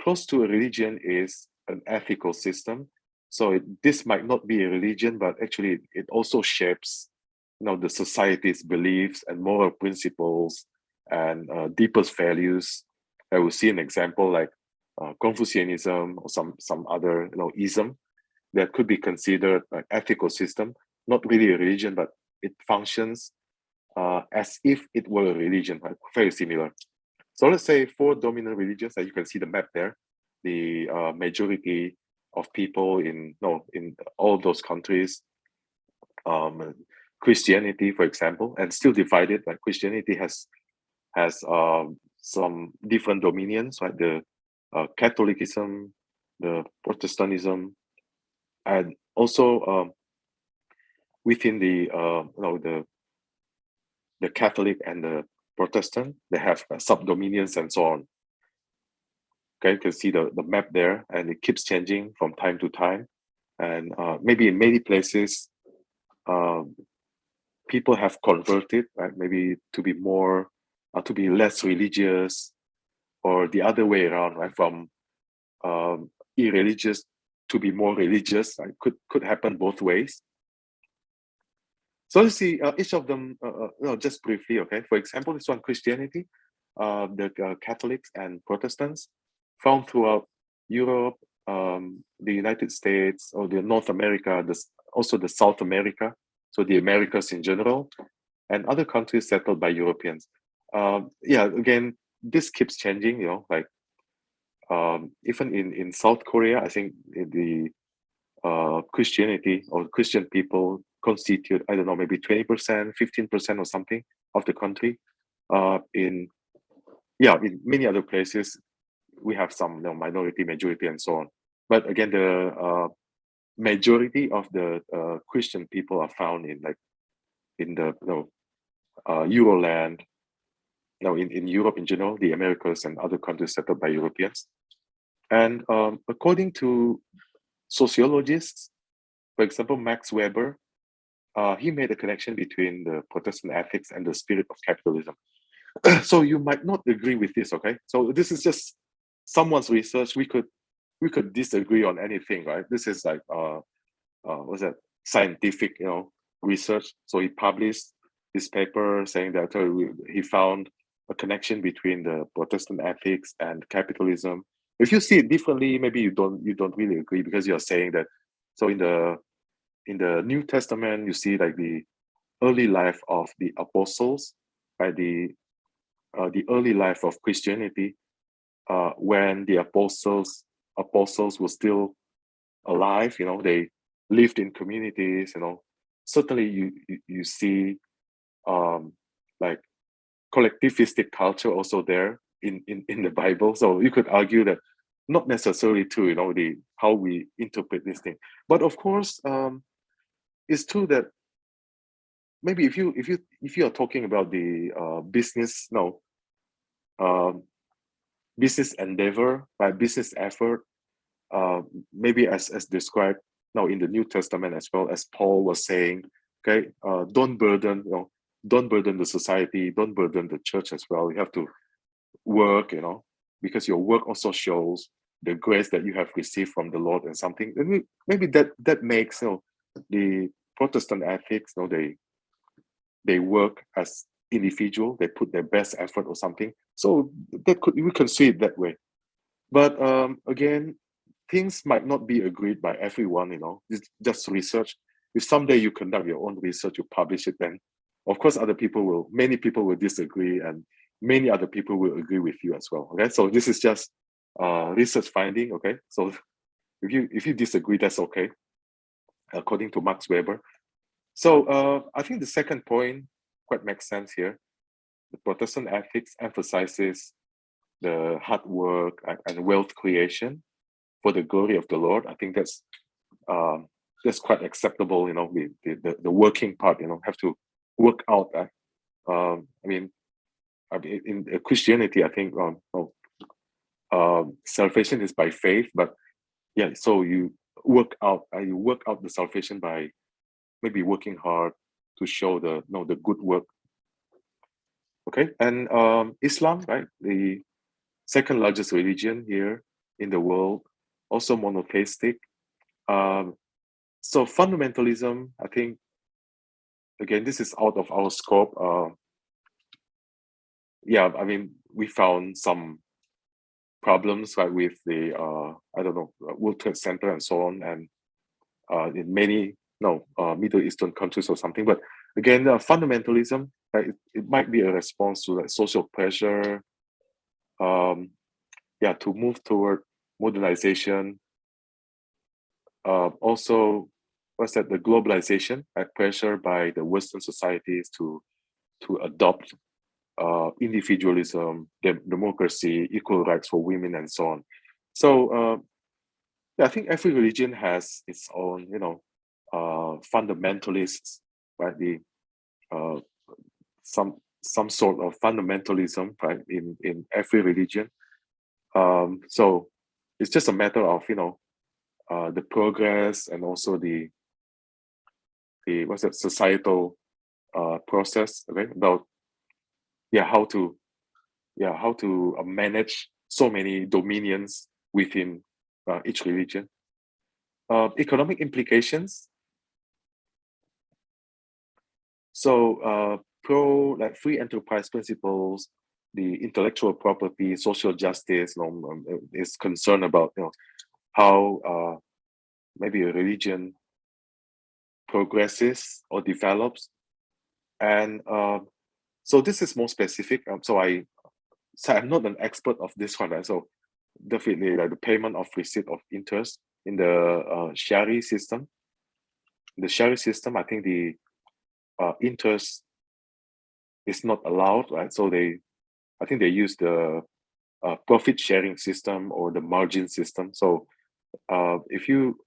close to a religion is an ethical system. So this might not be a religion, but actually it also shapes the society's beliefs and moral principles and deepest values. I will see an example like Confucianism or some other ism that could be considered an ethical system, not really a religion, but it functions as if it were a religion, right? Very similar. So let's say four dominant religions, and you can see the map there. The majority of people in all those countries, Christianity, for example, and still divided. Like Christianity has some different dominions, right? The Catholicism, the Protestantism, and also within the Catholic and the Protestant, they have subdominions and so on. Okay, you can see the map there, and it keeps changing from time to time. And maybe in many places, people have converted, right? Maybe to be more, to be less religious, or the other way around, right? From irreligious to be more religious, right? Could happen both ways. So let's see each of them, just briefly, okay? For example, this one, Christianity, the Catholics and Protestants found throughout Europe, the United States, or the North America, also the South America, so the Americas in general, and other countries settled by Europeans. Yeah, again, this keeps changing, like even in South Korea, I think the Christianity or Christian people constitute, I don't know, maybe 20%, 15% or something of the country. In many other places, we have some minority, majority, and so on. But again, the majority of the Christian people are found in the Euroland, in Europe in general, the Americas and other countries settled by Europeans. And according to sociologists, for example, Max Weber, he made a connection between the Protestant ethics and the spirit of capitalism. So you might not agree with this, okay? So this is just someone's research. We could disagree on anything, right? This is like what's that? Scientific, research. So he published this paper saying that he found a connection between the Protestant ethics and capitalism. If you see it differently, maybe you don't really agree because you're saying that. So in the New Testament, you see like the early life of the apostles, right? The early life of Christianity, when the apostles were still alive, they lived in communities, certainly you see like collectivistic culture also there in the Bible. So you could argue that not necessarily true, the how we interpret this thing. But of course, it's true that maybe if you are talking about the business, business endeavor, business effort, maybe as described now in the New Testament, as well as Paul was saying, okay, don't burden the society, don't burden the church as well. You have to work, because your work also shows the grace that you have received from the Lord and something. And maybe that makes the Protestant ethics, they work as individual, they put their best effort or something. So we can see it that way. But again, things might not be agreed by everyone, it's just research. If someday you conduct your own research, you publish it, then of course many people will disagree, and many other people will agree with you as well. Okay, so this is just research finding. Okay, so if you disagree, that's okay, according to Max Weber. So I think the second point quite makes sense here. The Protestant ethics emphasizes the hard work and wealth creation for the glory of the Lord. I think that's quite acceptable. You know, the working part. You know, have to work out. I mean, in Christianity, I think salvation is by faith, but yeah, so you work out the salvation by maybe working hard to show the good work. Okay, and Islam, right, the second largest religion here in the world, also monotheistic. So fundamentalism, I think, again, this is out of our scope. Yeah, I mean, we found some problems, right, with the I don't know, World Trade Center and so on, and in many Middle Eastern countries or something. But again, fundamentalism, right, it might be a response to like social pressure, yeah, to move toward modernization. Also, what's that? The globalization, right, pressure by the Western societies to adopt individualism, democracy, equal rights for women, and so on. So yeah, I think every religion has its own, fundamentalists, right? The some sort of fundamentalism, right, in every religion. So it's just a matter of the progress and also the what's that, societal process, okay, about how to manage so many dominions within each religion. Economic implications. So like free enterprise principles, the intellectual property, social justice, is concerned about how maybe a religion progresses or develops, and so this is more specific. So I'm not an expert of this one, right? So definitely like the payment of receipt of interest in the Shari system. The Shari system, I think the interest is not allowed, right? So I think they use the profit sharing system or the margin system. So if you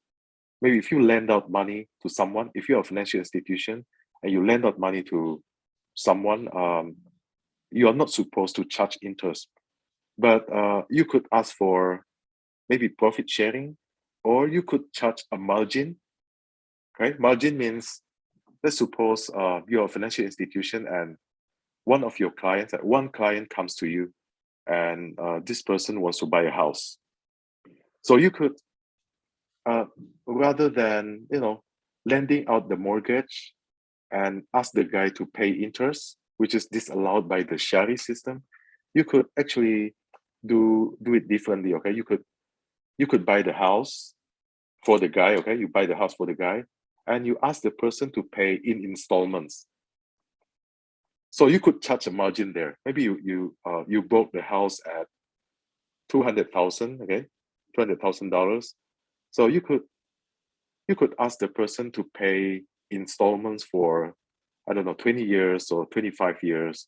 lend out money to someone, if you're a financial institution and you lend out money to someone, you are not supposed to charge interest, but you could ask for maybe profit sharing, or you could charge a margin. Right? Margin means, let's suppose you're a financial institution and one client comes to you, and this person wants to buy a house. So you could, rather than lending out the mortgage and ask the guy to pay interest, which is disallowed by the Shari system, you could actually do it differently. Okay, you could buy the house for the guy. Okay, you buy the house for the guy, and you ask the person to pay in installments. So you could charge a margin there. Maybe you bought the house at 200,000. Okay, $200,000. So you could ask the person to pay installments for, I don't know, 20 years or 25 years,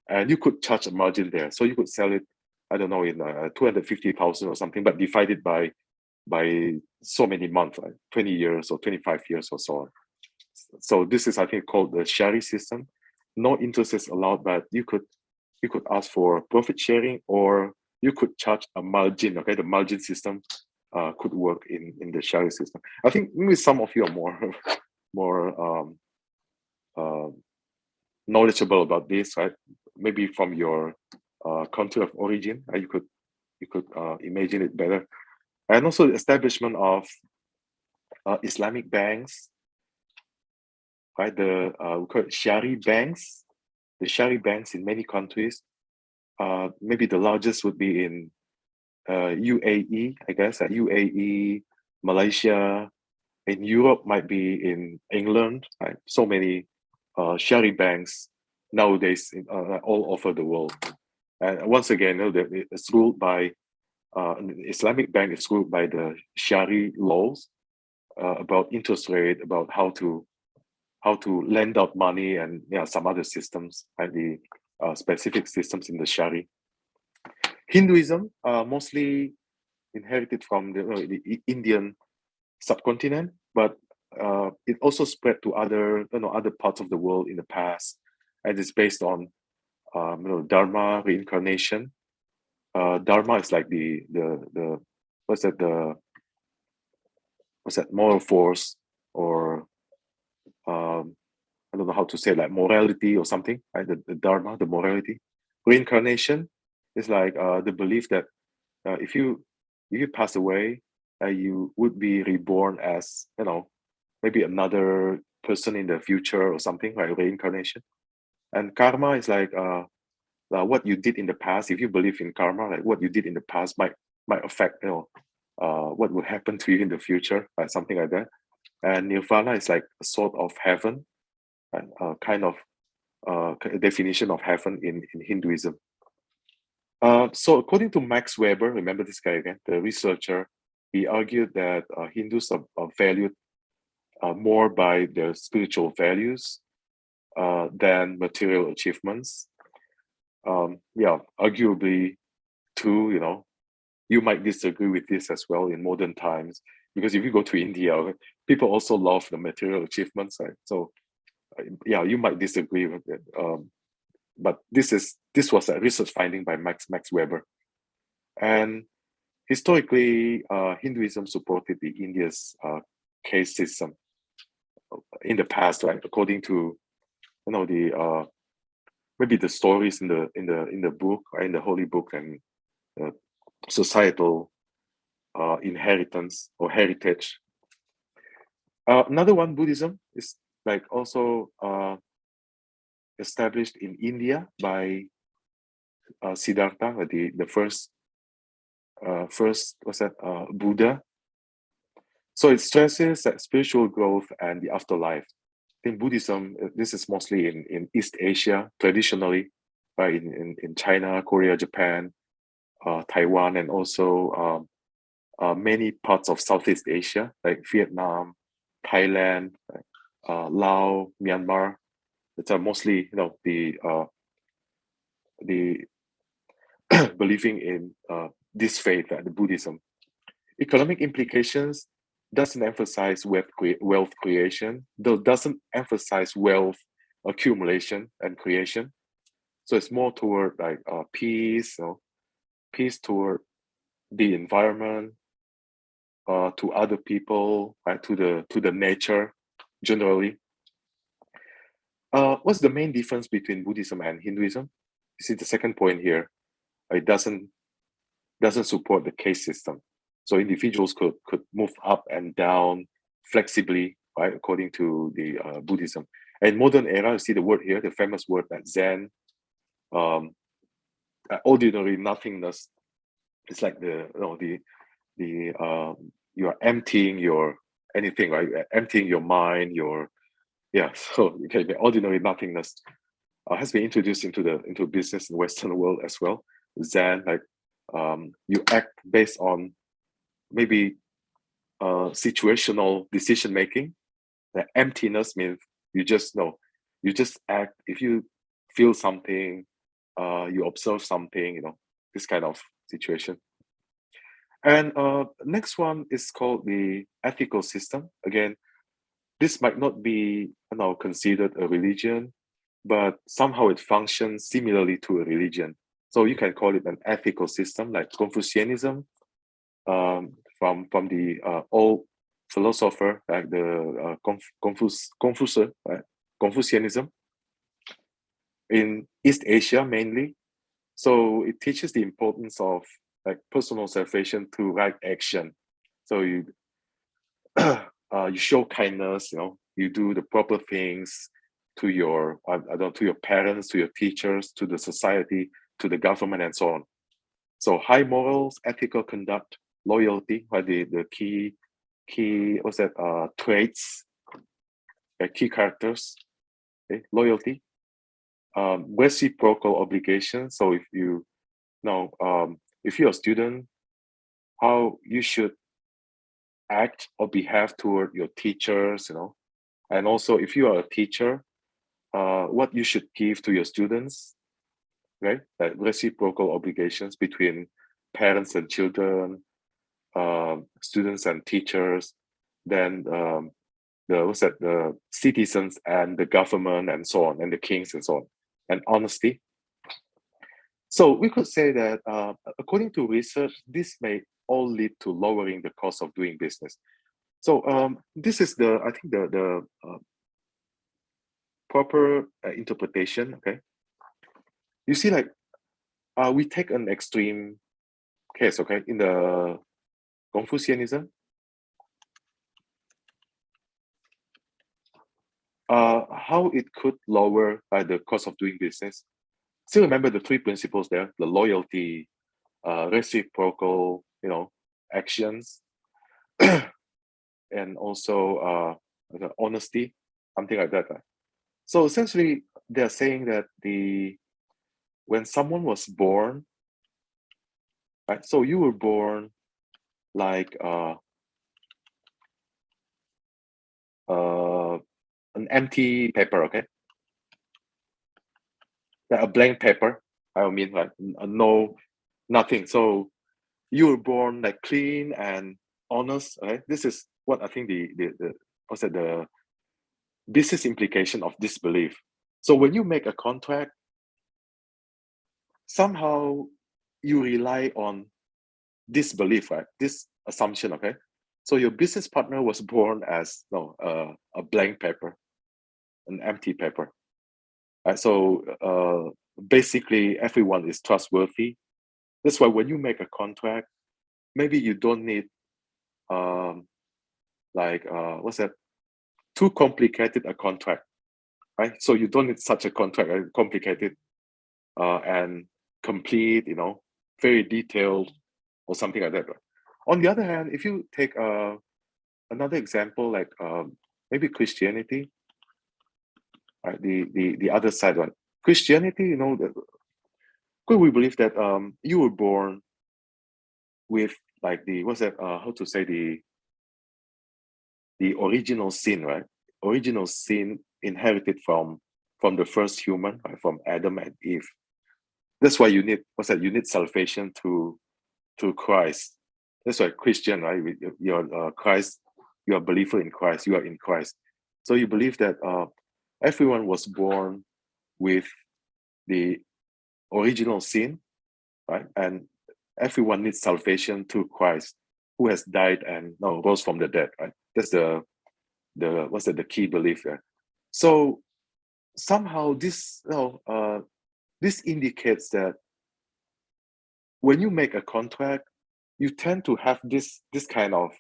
and you could charge a margin there. So you could sell it, I don't know, in 250,000 or something, but divided by so many months, like 20 years or 25 years or so on. So this is, I think, called the Shari system. No interest is allowed, but you could ask for profit sharing, or you could charge a margin. Okay, the margin system could work in the Shari system. I think maybe some of you are more knowledgeable about this, right? Maybe from your country of origin, you could imagine it better. And also the establishment of Islamic banks, right? The we call it Shari banks. The Shari banks in many countries. Maybe the largest would be in UAE, I guess. UAE, Malaysia. In Europe, might be in England. Right? So many Shari banks nowadays all over the world. And once again, it's ruled by an Islamic bank is ruled by the Sharia laws about interest rate, about how to lend out money, and some other systems, and the specific systems in the Sharia. Hinduism mostly inherited from the Indian subcontinent, but it also spread to other parts of the world in the past, and it's based on dharma, reincarnation. Dharma is like the what's that moral force, or I don't know how to say, like morality or something, right? The dharma, the morality. Reincarnation is like the belief that if you pass away, you would be reborn as maybe another person in the future or something, like reincarnation. And karma is like what you did in the past. If you believe in karma, like what you did in the past might affect what will happen to you in the future, like something like that. And nirvana is like a sort of heaven, and kind of definition of heaven in Hinduism. So according to Max Weber, remember this guy again, the researcher, he argued that Hindus are valued more by their spiritual values than material achievements. Arguably, too, you might disagree with this as well in modern times, because if you go to India, people also love the material achievements, right? So, you might disagree with it. But this was a research finding by Max Weber. And historically, Hinduism supported the India's caste system in the past, right? According to the maybe the stories in the book, right? In the holy book, and societal inheritance or heritage. Another one, Buddhism, is like also established in India by Siddhartha, the first Buddha. So it stresses that spiritual growth and the afterlife. In Buddhism, this is mostly in East Asia traditionally, right? In China, Korea, Japan, Taiwan, and also many parts of Southeast Asia, like Vietnam, Thailand, Laos, Myanmar. It's mostly the believing in this faith, the Buddhism. Economic implications doesn't emphasize wealth creation, though doesn't emphasize wealth accumulation and creation. So it's more toward like peace, peace toward the environment, to other people, right? To the nature generally. What's the main difference between Buddhism and Hinduism? You see the second point here. It doesn't support the caste system. So individuals could move up and down flexibly, right, according to the Buddhism. And modern era, you see the word here, the famous word that Zen, ordinary nothingness. It's like you are emptying your anything, right? Emptying your mind, so the ordinary nothingness has been introduced into business in Western world as well. Zen, like you act based on maybe situational decision making. The emptiness means you just act. If you feel something, you observe something, this kind of situation. And next one is called the ethical system. Again, this might not be considered a religion, but somehow it functions similarly to a religion. So you can call it an ethical system, like Confucianism, from the old philosopher, like the Confucius, right? Confucianism in East Asia mainly. So it teaches the importance of like personal salvation through right action. So you you show kindness, you do the proper things to your to your parents, to your teachers, to the society, to the government, and so on. So high morals, ethical conduct, loyalty are the key traits, key characters. Okay? Loyalty, reciprocal obligation. So if you Now, if you're a student, how you should act or behave toward your teachers, and also if you are a teacher, what you should give to your students, right? Like reciprocal obligations between parents and children, students and teachers, then the citizens and the government and so on, and the kings and so on, and honesty. So we could say that according to research, this may all lead to lowering the cost of doing business. So this is I think the proper interpretation. Okay, you see, like we take an extreme case. Okay, in the Confucianism, how it could lower the cost of doing business. Still remember the three principles there: the loyalty, reciprocal, actions, and also the honesty, something like that. Right? So essentially, they're saying that when someone was born, right? So you were born like an empty paper, okay? Like a blank paper. I mean, like no, nothing. So you were born like clean and honest, right? This is what I think the what's that, the business implication of this belief. So when you make a contract, somehow you rely on this belief, right? This assumption, okay? So your business partner was born as a blank paper, an empty paper. Right? So basically, everyone is trustworthy. That's why when you make a contract, maybe you don't need what's that? Too complicated a contract, right? So you don't need such a contract, right? Complicated and complete, very detailed or something like that. Right? On the other hand, if you take another example, like maybe Christianity, right? The other side, right? Christianity, we believe that you were born with like what's that? How to say the original sin, right? Original sin inherited from the first human, right? From Adam and Eve. That's why you need what's that? You need salvation to Christ. That's why Christian, right? You're Christ. You are a believer in Christ. You are in Christ. So you believe that everyone was born with the original sin, right? And everyone needs salvation through Christ, who has died and rose from the dead, right? That's the key belief there. So somehow this indicates that when you make a contract, you tend to have this kind of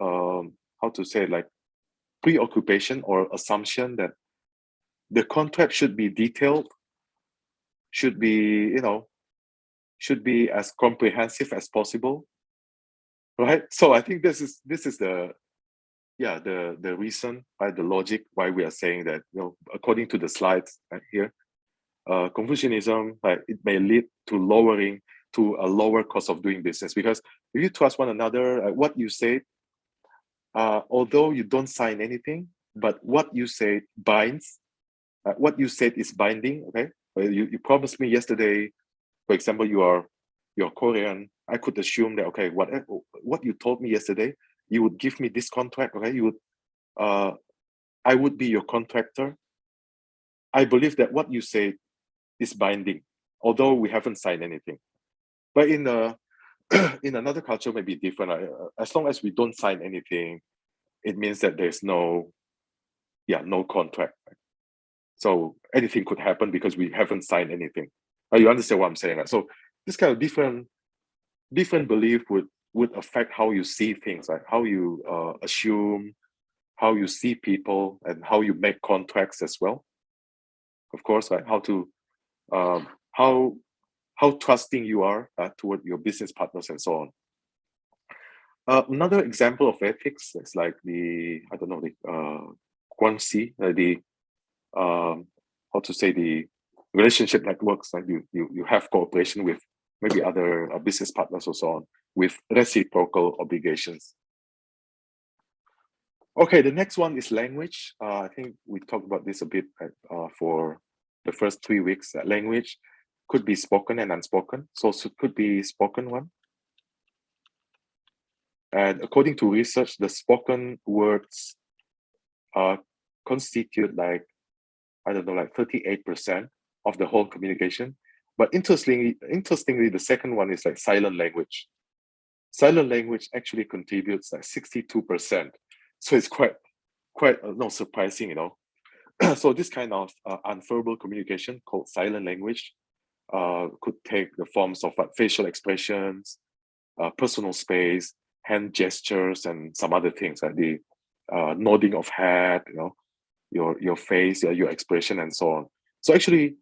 how to say, like, preoccupation or assumption that the contract should be detailed, should be should be as comprehensive as possible, right? So I think this is the reason, right, the logic why we are saying that, according to the slides right here, Confucianism, right, it may lead to a lower cost of doing business, because if you trust one another, what you say, although you don't sign anything, but what you say binds. What you said is binding. Okay, you promised me yesterday, for example, you're Korean. I could assume that, okay, what you told me yesterday, you would give me this contract. Okay, I would be your contractor. I believe that what you say is binding, although we haven't signed anything. But in in another culture, may be different. As long as we don't sign anything, it means that there's no contract. Right? So anything could happen because we haven't signed anything. You understand what I'm saying? Right? So this kind of different belief would affect how you see things, right? How you assume, how you see people, and how you make contracts as well. Of course, right? Um, how trusting you are toward your business partners and so on. Another example of ethics is like I don't know, the Guanxi, the how to say, relationship networks, like you have cooperation with maybe other business partners or so on, with reciprocal obligations. Okay, the next one is language. I think we talked about this a bit for the first 3 weeks. Language could be spoken and unspoken. So it could be spoken one. And according to research, the spoken words constitute like, I don't know, like 38% of the whole communication. But interestingly, the second one is like silent language. Silent language actually contributes like 62%. So it's quite not surprising, you know. So this kind of unverbal communication called silent language could take the forms of facial expressions, personal space, hand gestures, and some other things like the nodding of head, you know, your face, your expression, and so on. So actually,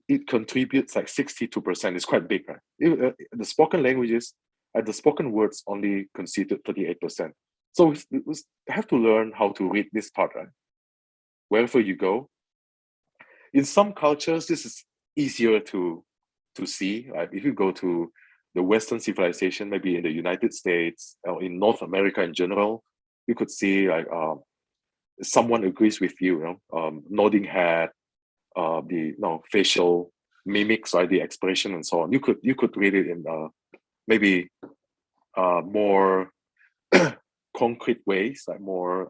it contributes like 62%. It's quite big, right? The spoken languages, the spoken words only constitute 38%. So we have to learn how to read this part, right? Wherever you go. In some cultures, this is easier to see. Right? If you go to the Western civilization, maybe in the United States or in North America in general, you could see like someone agrees with you, you know, nodding head, the facial mimics, right, the expression and so on. You could read it in maybe more concrete ways, like more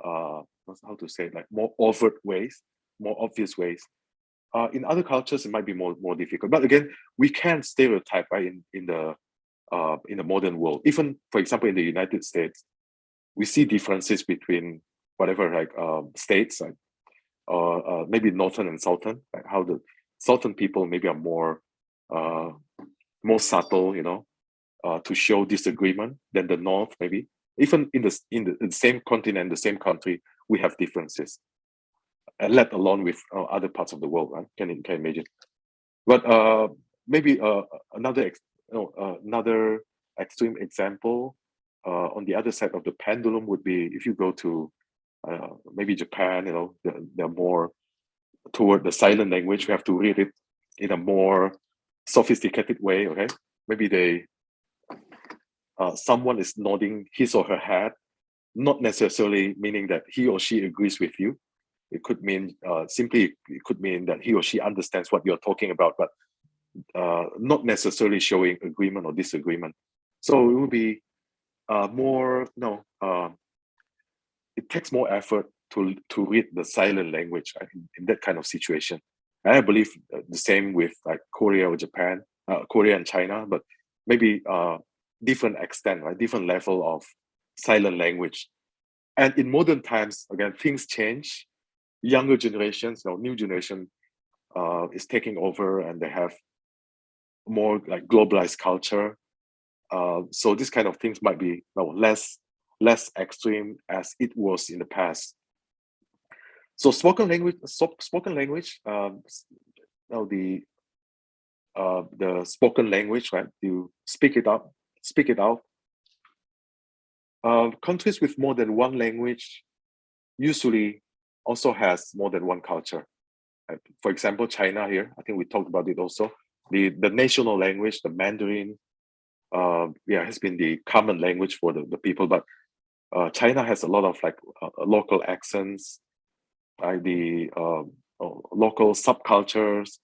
how to say, like more overt ways, more obvious ways. In other cultures, it might be more difficult. But again, we can't stereotype, right, in the modern world. Even for example, in the United States, we see differences between whatever like states, like maybe northern and southern, like how the southern people maybe are more subtle, you know, to show disagreement than the north maybe. Even in the same continent, the same country, we have differences, and let alone with other parts of the world, right? Can you imagine? But maybe another extreme example on the other side of the pendulum would be if you go to maybe Japan, you know, they're more toward the silent language. We have to read it in a more sophisticated way. Okay, maybe someone is nodding his or her head, not necessarily meaning that he or she agrees with you. It could mean simply, it could mean that he or she understands what you're talking about, but not necessarily showing agreement or disagreement. So it would be more, it takes more effort to read the silent language in that kind of situation. And I believe the same with like Korea or Japan, Korea and China, but maybe different extent, right? Different level of silent language. And in modern times, again, things change. Younger generations, new generation is taking over, and they have more like globalized culture. So this kind of things might be less extreme as it was in the past. So spoken language. The spoken language, right? You speak it out. Countries with more than one language usually also has more than one culture. For example, China here, I think we talked about it also. The national language, the Mandarin, has been the common language for the people, but China has a lot of like local accents, the local subcultures,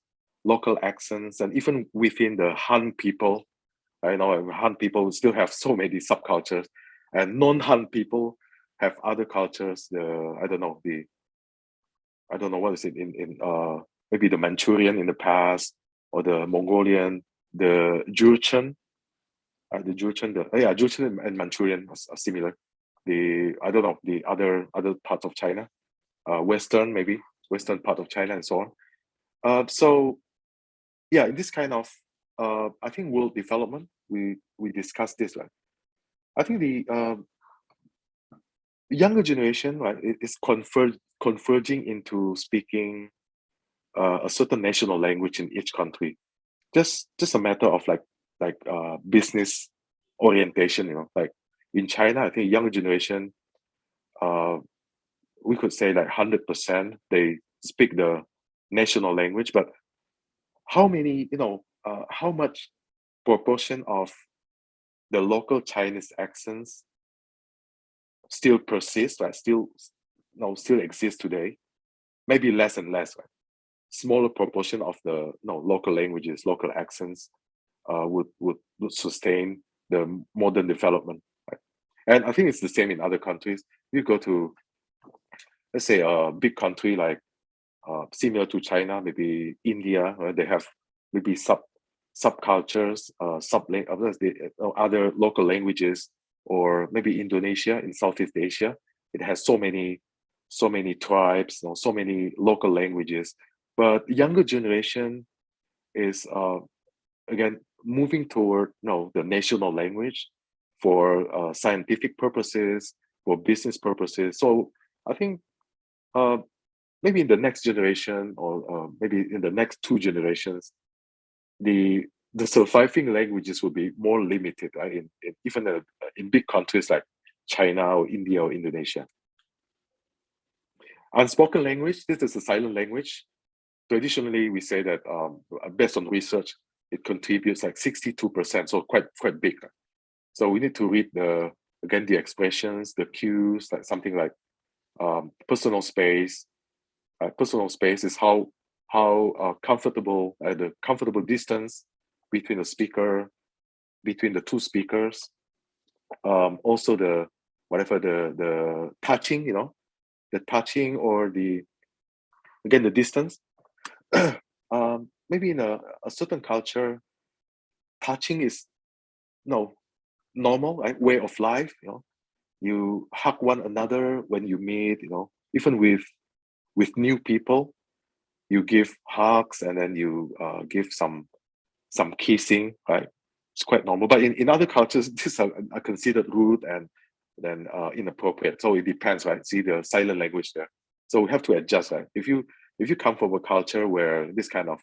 local accents, and even within the Han people, I know Han people still have so many subcultures, and non-Han people have other cultures. I don't know what is it in maybe the Manchurian in the past, or the Mongolian, the Jurchen, Jurchen and Manchurian are similar. I don't know the other parts of China, Western part of China and so on. So yeah, in this kind of I think world development, we discussed this, right? I think the younger generation, right, is converging into speaking a certain national language in each country. Just a matter of like business orientation, like in China, I think younger generation, we could say like 100% they speak the national language, but how many, how much proportion of the local Chinese accents still persist, right? Still exist today. Maybe less and less, right? Smaller proportion of the local languages, local accents would sustain the modern development. Right? And I think it's the same in other countries. You go to, let's say, a big country like similar to China, maybe India, they have maybe subcultures, other local languages, or maybe Indonesia in Southeast Asia. It has so many tribes, so many local languages. But younger generation is again moving toward the national language for scientific purposes, for business purposes. So I think uh, maybe in the next generation, or maybe in the next two generations, the surviving languages will be more limited, right? Even in big countries like China or India or Indonesia. Unspoken language, this is a silent language. Traditionally, we say that based on research, it contributes like 62%, so quite big. So we need to read the expressions, the cues, like something like personal space. Personal space is how comfortable, the comfortable distance between the speaker, between the two speakers. Also the touching, the touching, or the distance. Maybe in a certain culture, touching is normal, right? Way of life. You hug one another when you meet. Even with new people, you give hugs, and then you give some kissing, right? It's quite normal. But in other cultures, these are considered rude and then inappropriate. So it depends, right? See the silent language there. So we have to adjust, right? If you come from a culture where this kind of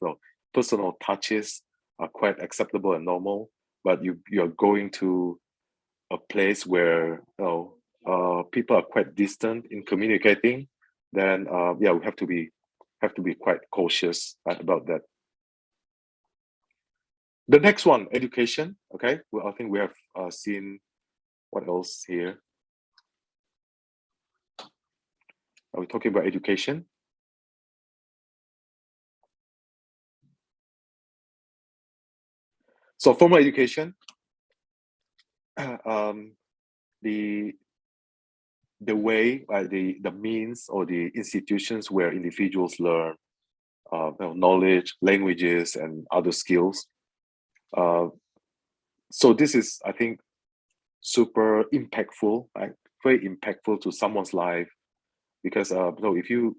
personal touches are quite acceptable and normal, but you're going to a place where people are quite distant in communicating, then we have to be quite cautious, right, about that. The next one, education. Okay, well, I think we have seen what else here. Are we talking about education? So formal education, the way, the means, or the institutions where individuals learn knowledge, languages, and other skills. So this is, I think, super impactful, right? Very impactful to someone's life, because if you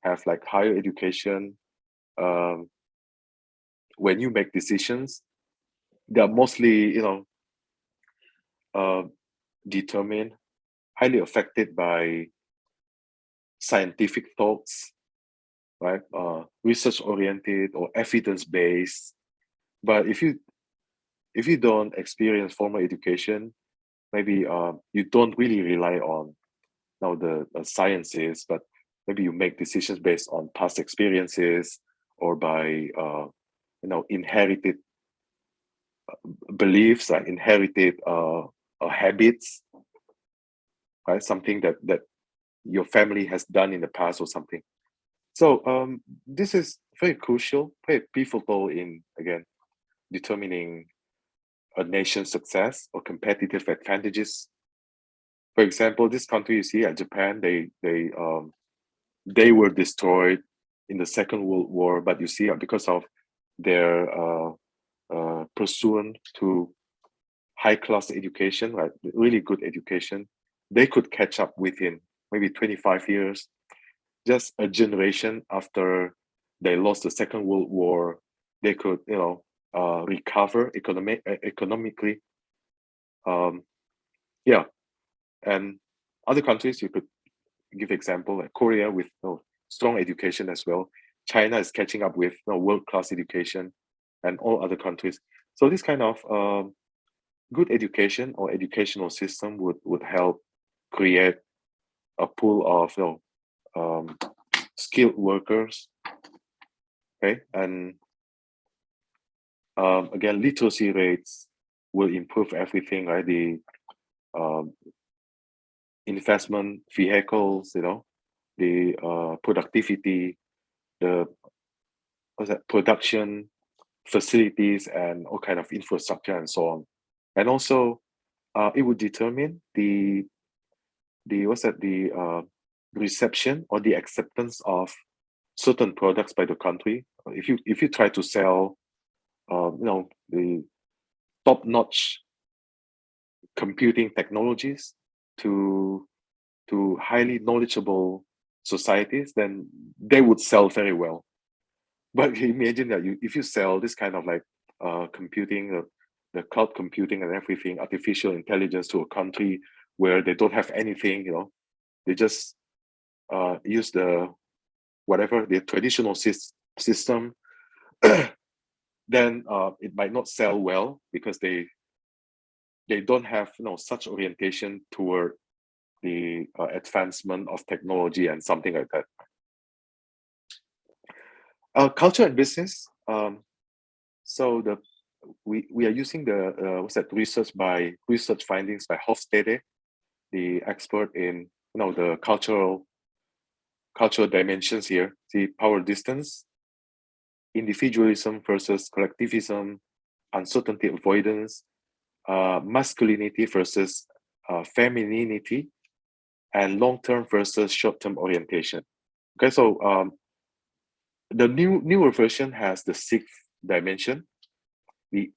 have like higher education, when you make decisions, they are mostly uh, determined, highly affected by scientific thoughts, right? Research oriented or evidence based. But if you don't experience formal education, maybe you don't really rely on the sciences, but maybe you make decisions based on past experiences, or by inherited beliefs, inherited habits, right? Something that your family has done in the past or something. So this is very crucial, very pivotal in, again, determining a nation's success or competitive advantages. For example, this country you see, Japan, they were destroyed in the Second World War, but you see, because of their pursuant to high class education, right, really good education, they could catch up within maybe 25 years, just a generation after they lost the Second World War. They could recover economically. Yeah, and other countries, you could give example like Korea, with strong education as well. China is catching up with world class education, and all other countries. So this kind of good education or educational system would help create a pool of skilled workers. Okay, and Again, literacy rates will improve everything, right? The investment vehicles, the productivity, the production facilities, and all kind of infrastructure and so on. And also, it would determine the reception or the acceptance of certain products by the country. If you try to sell, the top-notch computing technologies to highly knowledgeable societies, then they would sell very well. But imagine that if you sell this kind of like computing, the cloud computing and everything, artificial intelligence to a country where they don't have anything, they just use the traditional system, then it might not sell well because they don't have such orientation toward the advancement of technology and something like that. Culture and business. So we are using the research findings by Hofstede, the expert in the cultural dimensions here. The power distance, individualism versus collectivism, uncertainty avoidance, masculinity versus femininity, and long-term versus short-term orientation. Okay, so the newer version has the sixth dimension, the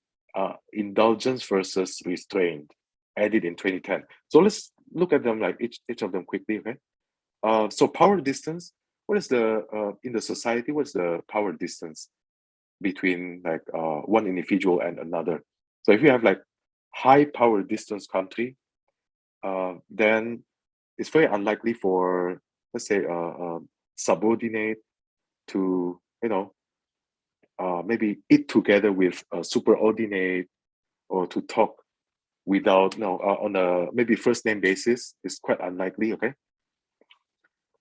indulgence versus restraint, added in 2010. So let's look at them like each of them quickly. Okay. So power distance. What is the in the society? What's the power distance between like one individual and another? So if you have like high power distance country, then it's very unlikely for, let's say, subordinate to maybe eat together with a superordinate, or to talk without on a maybe first name basis. Is quite unlikely. Okay,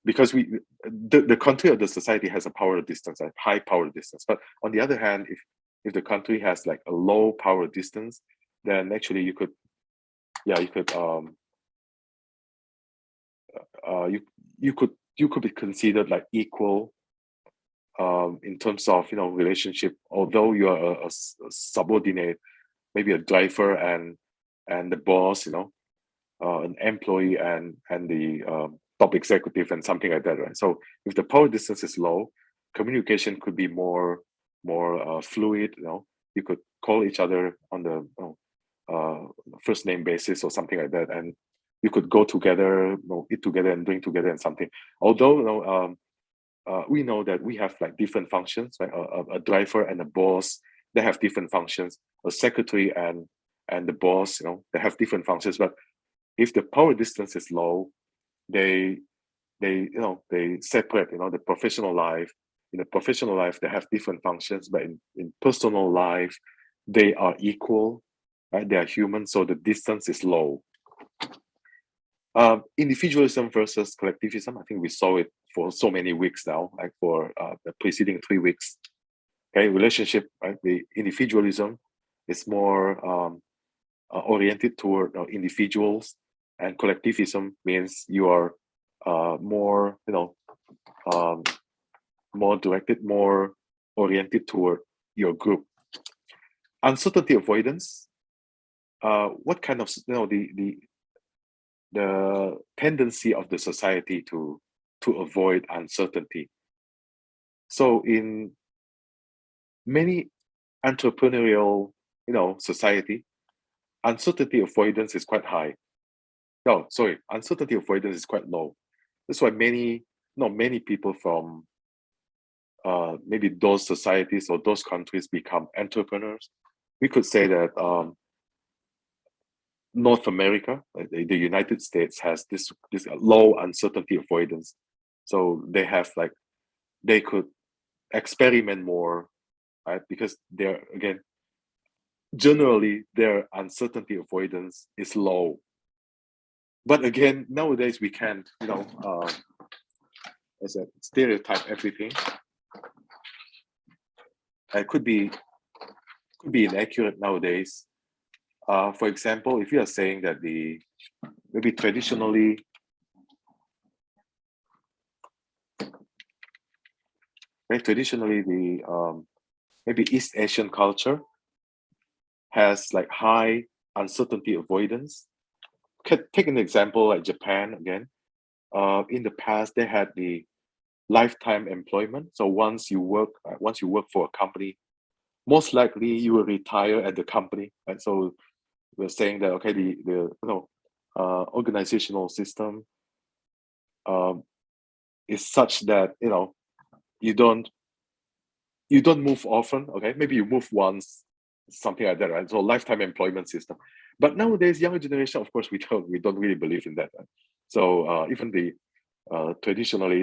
because the country or the society has a power distance, a high power distance. But on the other hand, if the country has like a low power distance, then actually you could you could be considered like equal in terms of relationship, although you are a subordinate, maybe a driver and the boss, an employee and the top executive and something like that, right? So if the power distance is low, communication could be more fluid. You could call each other on the first name basis or something like that, and you could go together, eat together and drink together and something. Although we know that we have like different functions, like a driver and a boss, they have different functions. A secretary and the boss, they have different functions. But if the power distance is low, they separate. The professional life. In the professional life, they have different functions, but in personal life, they are equal. Right? They are human, so the distance is low. Individualism versus collectivism. I think we saw it for so many weeks now, like for the preceding 3 weeks. Okay, relationship, right? The individualism is more oriented toward individuals, and collectivism means you are more, more directed, more oriented toward your group. Uncertainty avoidance. What kind of the tendency of the society to avoid uncertainty. So in many entrepreneurial, society, uncertainty avoidance is quite high. No, sorry, uncertainty avoidance is quite low. That's why many people from maybe those societies or those countries become entrepreneurs. We could say that North America, the United States, has this low uncertainty avoidance. So they could experiment more, right? Because they're, again, generally their uncertainty avoidance is low. But again, nowadays we can't, as a stereotype everything. It could be could be inaccurate nowadays. For example, if you are saying that maybe traditionally the maybe East Asian culture has like high uncertainty avoidance. Take an example like Japan again. In the past, they had the lifetime employment. So once you work for a company, most likely you will retire at the company. And so we're saying that okay, organizational system um, is such that you don't move often. Okay, maybe you move once, something like that, right? So lifetime employment system. But nowadays, younger generation, of course, we don't really believe in that. Right? So even the traditionally,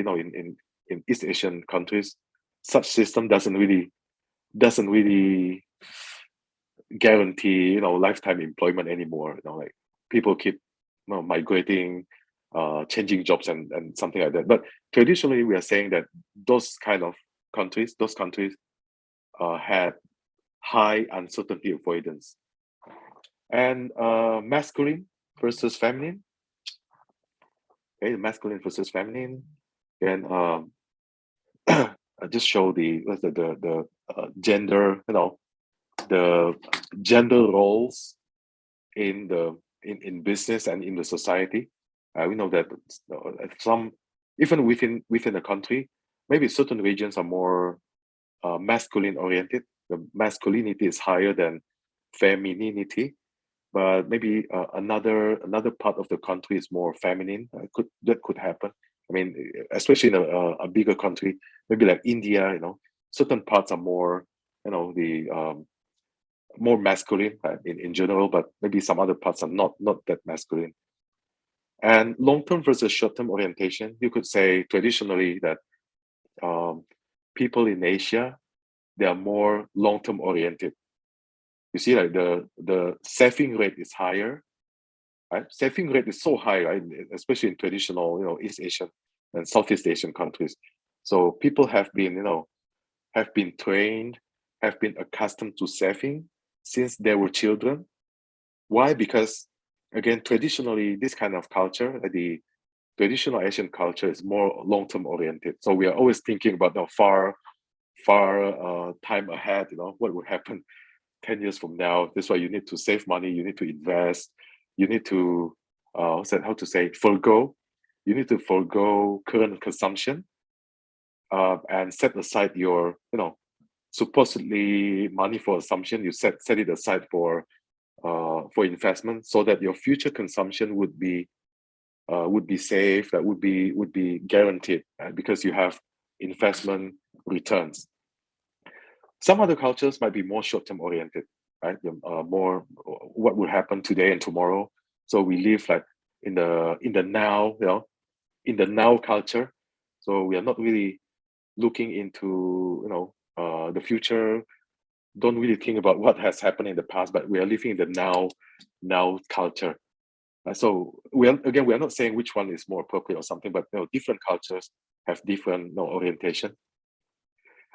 in East Asian countries, such system doesn't really guarantee lifetime employment anymore. Like people keep migrating, changing jobs and something like that. But traditionally, we are saying that those countries had high uncertainty avoidance. And masculine versus feminine. Okay, masculine versus feminine. And I just show the gender, the gender roles in business and in the society. We know that some even within a country, maybe certain regions are more masculine oriented. The masculinity is higher than femininity, but maybe another part of the country is more feminine. That could happen. I mean, especially in a bigger country, maybe like India. Certain parts are more, the more masculine in general, but maybe some other parts are not that masculine. And long-term versus short-term orientation, you could say traditionally that um, people in Asia, they are more long-term oriented. You see, like the saving rate is higher, right? Saving rate is so high, right? Especially in traditional, East Asian and Southeast Asian countries. So people have been trained, have been accustomed to saving since they were children. Why? Because again, traditionally, this kind of culture, the traditional Asian culture, is more long-term oriented. So we are always thinking about the far time ahead. What will happen 10 years from now. That's why you need to save money. You need to invest. You need to how to say forgo. You need to forgo current consumption and set aside your supposedly money for assumption. You set it aside for investment so that your future consumption would be safe, that would be guaranteed because you have investment returns. Some other cultures might be more short-term oriented, right? More what will happen today and tomorrow. So we live like in the now, in the now culture. So we are not really looking into the future. Don't really think about what has happened in the past, but we are living in the now culture. So we are not saying which one is more appropriate or something, but different cultures have different orientation.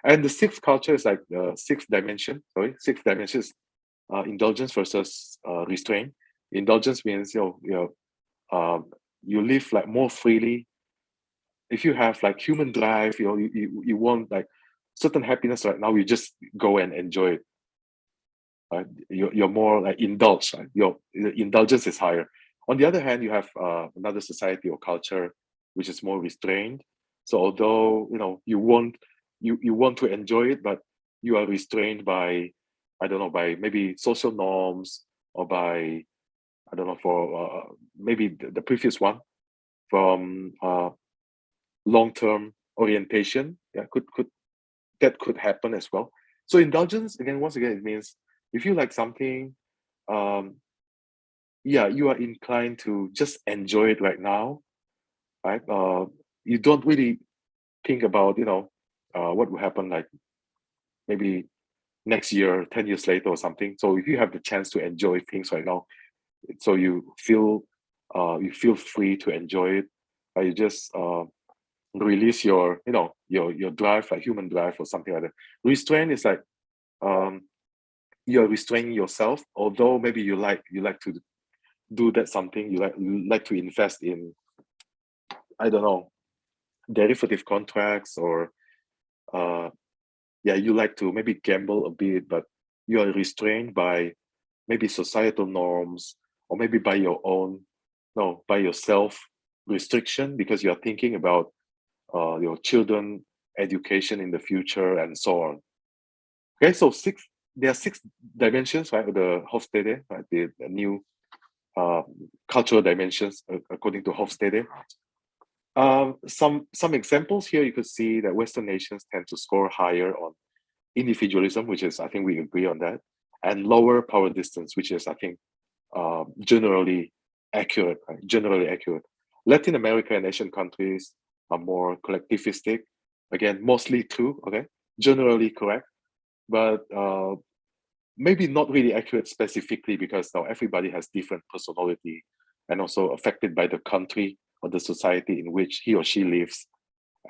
And the sixth culture is like the sixth dimension. Sorry, sixth dimension is indulgence versus restraint. Indulgence means you live like more freely. If you have like human drive, you want like certain happiness right now, you just go and enjoy it. You're more like indulged. Right? Your indulgence is higher. On the other hand, you have another society or culture which is more restrained. So although you want to enjoy it, but you are restrained by, I don't know, by maybe social norms, or by, I don't know, for maybe the previous one, from long-term orientation. Yeah, could happen as well. So indulgence, again, once again, it means if you like something, um, yeah, you are inclined to just enjoy it right now, right? You don't really think about, what will happen like maybe next year, 10 years later or something. So if you have the chance to enjoy things right now, so you feel free to enjoy it. You just release your drive, like human drive or something like that. Restraint is like, um, you're restraining yourself, although maybe you like to do that something, you like to invest in, I don't know, derivative contracts, or uh yeah, you like to maybe gamble a bit, but you are restrained by maybe societal norms, or maybe by your own, no, by your self restriction, because you are thinking about your children education in the future and so on. Okay, so there are six dimensions, right, of the Hofstede, right, the new uh, cultural dimensions according to Hofstede. Some examples here, you could see that Western nations tend to score higher on individualism, which is, I think we agree on that, and lower power distance, which is, I think, generally accurate, right? Generally accurate. Latin America and Asian countries are more collectivistic. Again, mostly true, okay? Generally correct, but maybe not really accurate specifically, because now everybody has different personality and also affected by the country or the society in which he or she lives.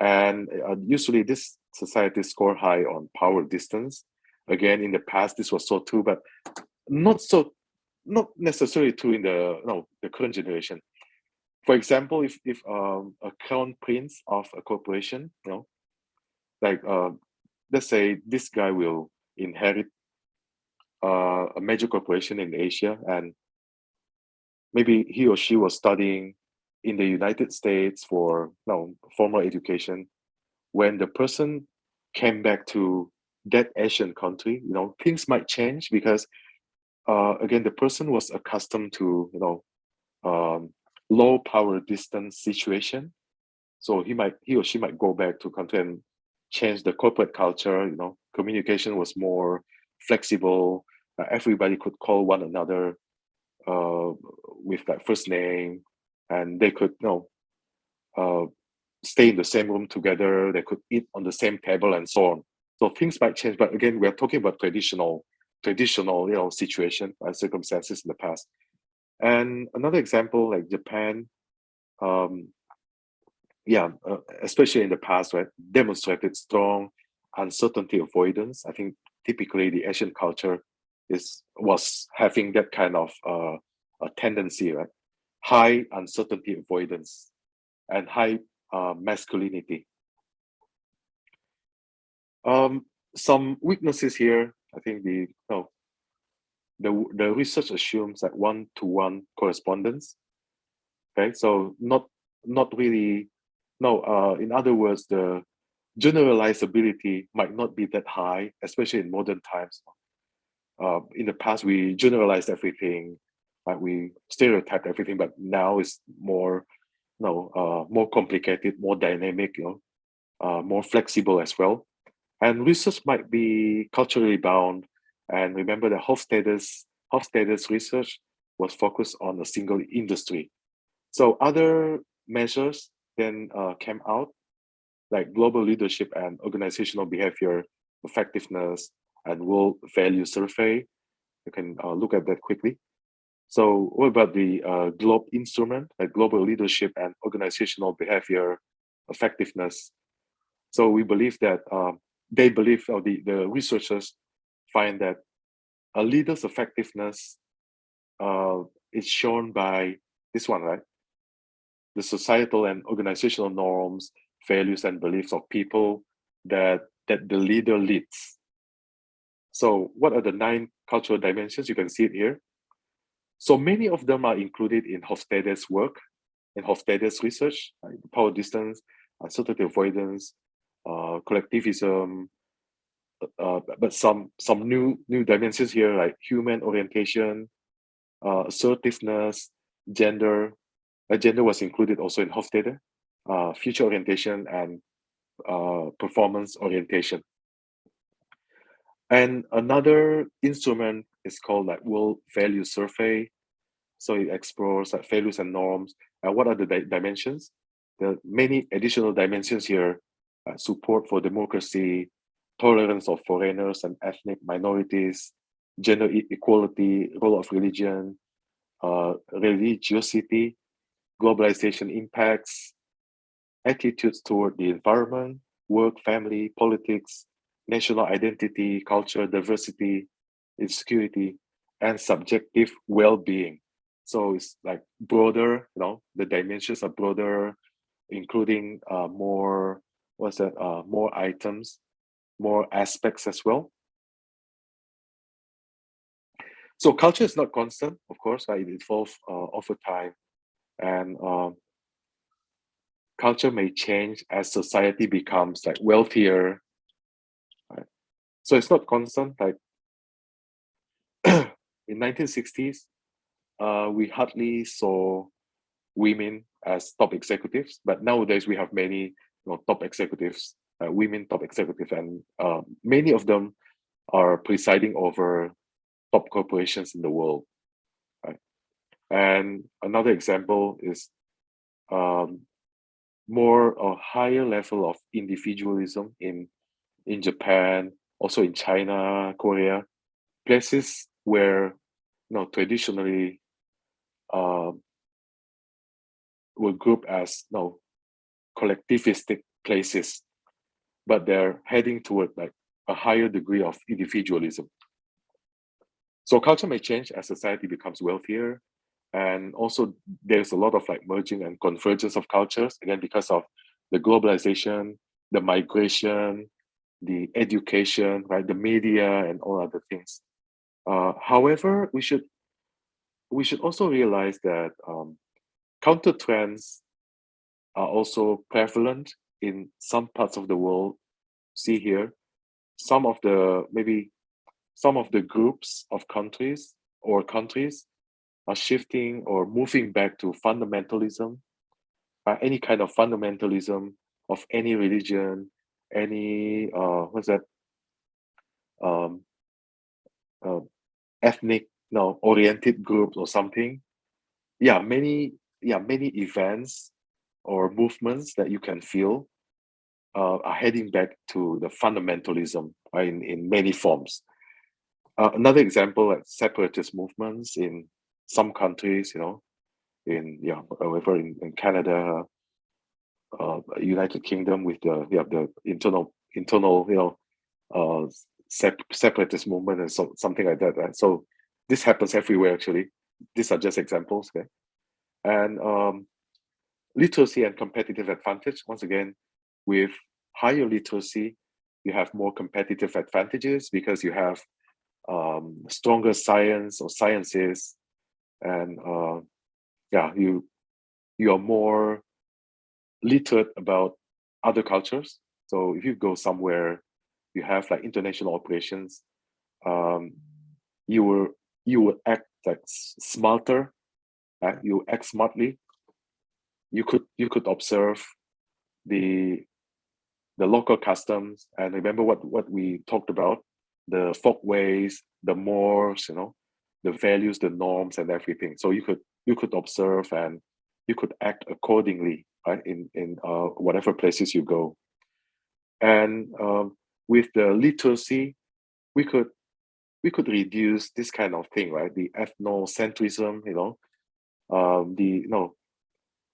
And usually this society score high on power distance. Again, in the past, this was so true, but not so, not necessarily true in the, no, the current generation. For example, if a crown prince of a corporation, like let's say this guy will inherit a major corporation in Asia, and maybe he or she was studying in the United States for, formal education. When the person came back to that Asian country, things might change, because again, the person was accustomed to, um, low power distance situation. So he or she might go back to country and change the corporate culture. Communication was more flexible. Everybody could call one another uh, with like first name, and they could, uh, stay in the same room together. They could eat on the same table and so on. So things might change, but again, we're talking about traditional, situation and circumstances in the past. And another example, like Japan, um, yeah, especially in the past, right, demonstrated strong uncertainty avoidance. I think typically the Asian culture was having that kind of a tendency, right? High uncertainty avoidance and high masculinity. Um, some weaknesses here. I think the research assumes that one-to-one correspondence. Okay, so not really. No, in other words, the generalizability might not be that high, especially in modern times. In the past, we generalized everything, like we stereotyped everything, but now it's more, more complicated, more dynamic, more flexible as well. And research might be culturally bound. And remember that Hofstede's research was focused on a single industry. So other measures then came out, like global leadership and organizational behavior effectiveness and world value survey. You can look at that quickly. So what about the GLOBE instrument, like global leadership and organizational behavior effectiveness? So we believe that they believe, or the researchers find that a leader's effectiveness is shown by this one, right? The societal and organizational norms, values, and beliefs of people that the leader leads. So what are the 9 cultural dimensions? You can see it here. So many of them are included in Hofstede's work, in Hofstede's research, like power distance, uncertainty avoidance, collectivism, but some new dimensions here, like human orientation, assertiveness, gender. Gender was included also in Hofstede, future orientation, and performance orientation. And another instrument is called like World Value Survey. So it explores like values and norms. And what are the dimensions? There are many additional dimensions here: support for democracy, tolerance of foreigners and ethnic minorities, gender equality, role of religion, religiosity, globalization impacts, attitudes toward the environment, work, family, politics, national identity, culture, diversity. insecurity, and subjective well-being. So it's like broader, the dimensions are broader, including more, more items, more aspects as well. So culture is not constant, of course, right? It evolves over time, and culture may change as society becomes like wealthier, right? So it's not constant. Like in 1960s, we hardly saw women as top executives, but nowadays we have many top executives, women top executives, and many of them are presiding over top corporations in the world. Right? And another example is more a higher level of individualism in Japan, also in China, Korea, places where traditionally uh, were grouped as collectivistic places, but they're heading toward like a higher degree of individualism. So culture may change as society becomes wealthier, and also there's a lot of like merging and convergence of cultures again because of the globalization, the migration, the education, right, the media, and all other things. However, we should also realize that counter trends are also prevalent in some parts of the world. See here, some of the maybe some of the groups of countries are shifting or moving back to fundamentalism, any kind of fundamentalism of any religion, any what's that um, uh, ethnic oriented groups or something. Many events or movements that you can feel are heading back to the fundamentalism, right, in many forms. Another example, like separatist movements in some countries, however, in Canada, United Kingdom, with the internal uh, separatist movement and something like that, right? So this happens everywhere actually. These are just examples, okay? And literacy and competitive advantage. Once again, with higher literacy, you have more competitive advantages because you have stronger science or sciences, and you are more literate about other cultures. So if you go somewhere, you have like international operations, um, you will act like smarter, you act smartly. You could observe the local customs and remember what we talked about, the folkways, the mores, the values, the norms, and everything. So you could observe and you could act accordingly, right, in whatever places you go. And with the literacy, we could reduce this kind of thing, right? The ethnocentrism, the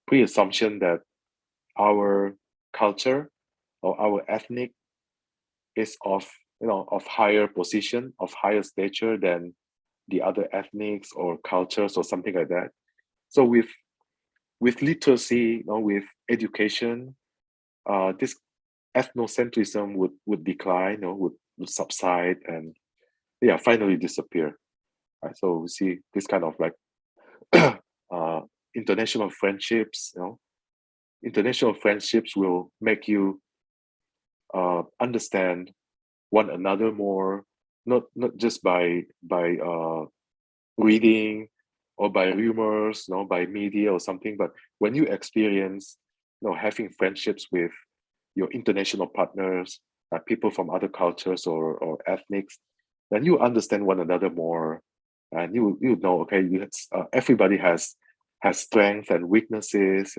pre-assumption that our culture or our ethnic is of higher position, of higher stature than the other ethnics or cultures or something like that. So with literacy, with education, this ethnocentrism would decline, would subside, and finally disappear. Right? So we see this kind of like international friendships. International friendships will make you understand one another more, not just by reading or by rumors, by media or something, but when you experience, having friendships with your international partners, people from other cultures or ethnics, then you understand one another more, and you know, okay, everybody has strengths and weaknesses,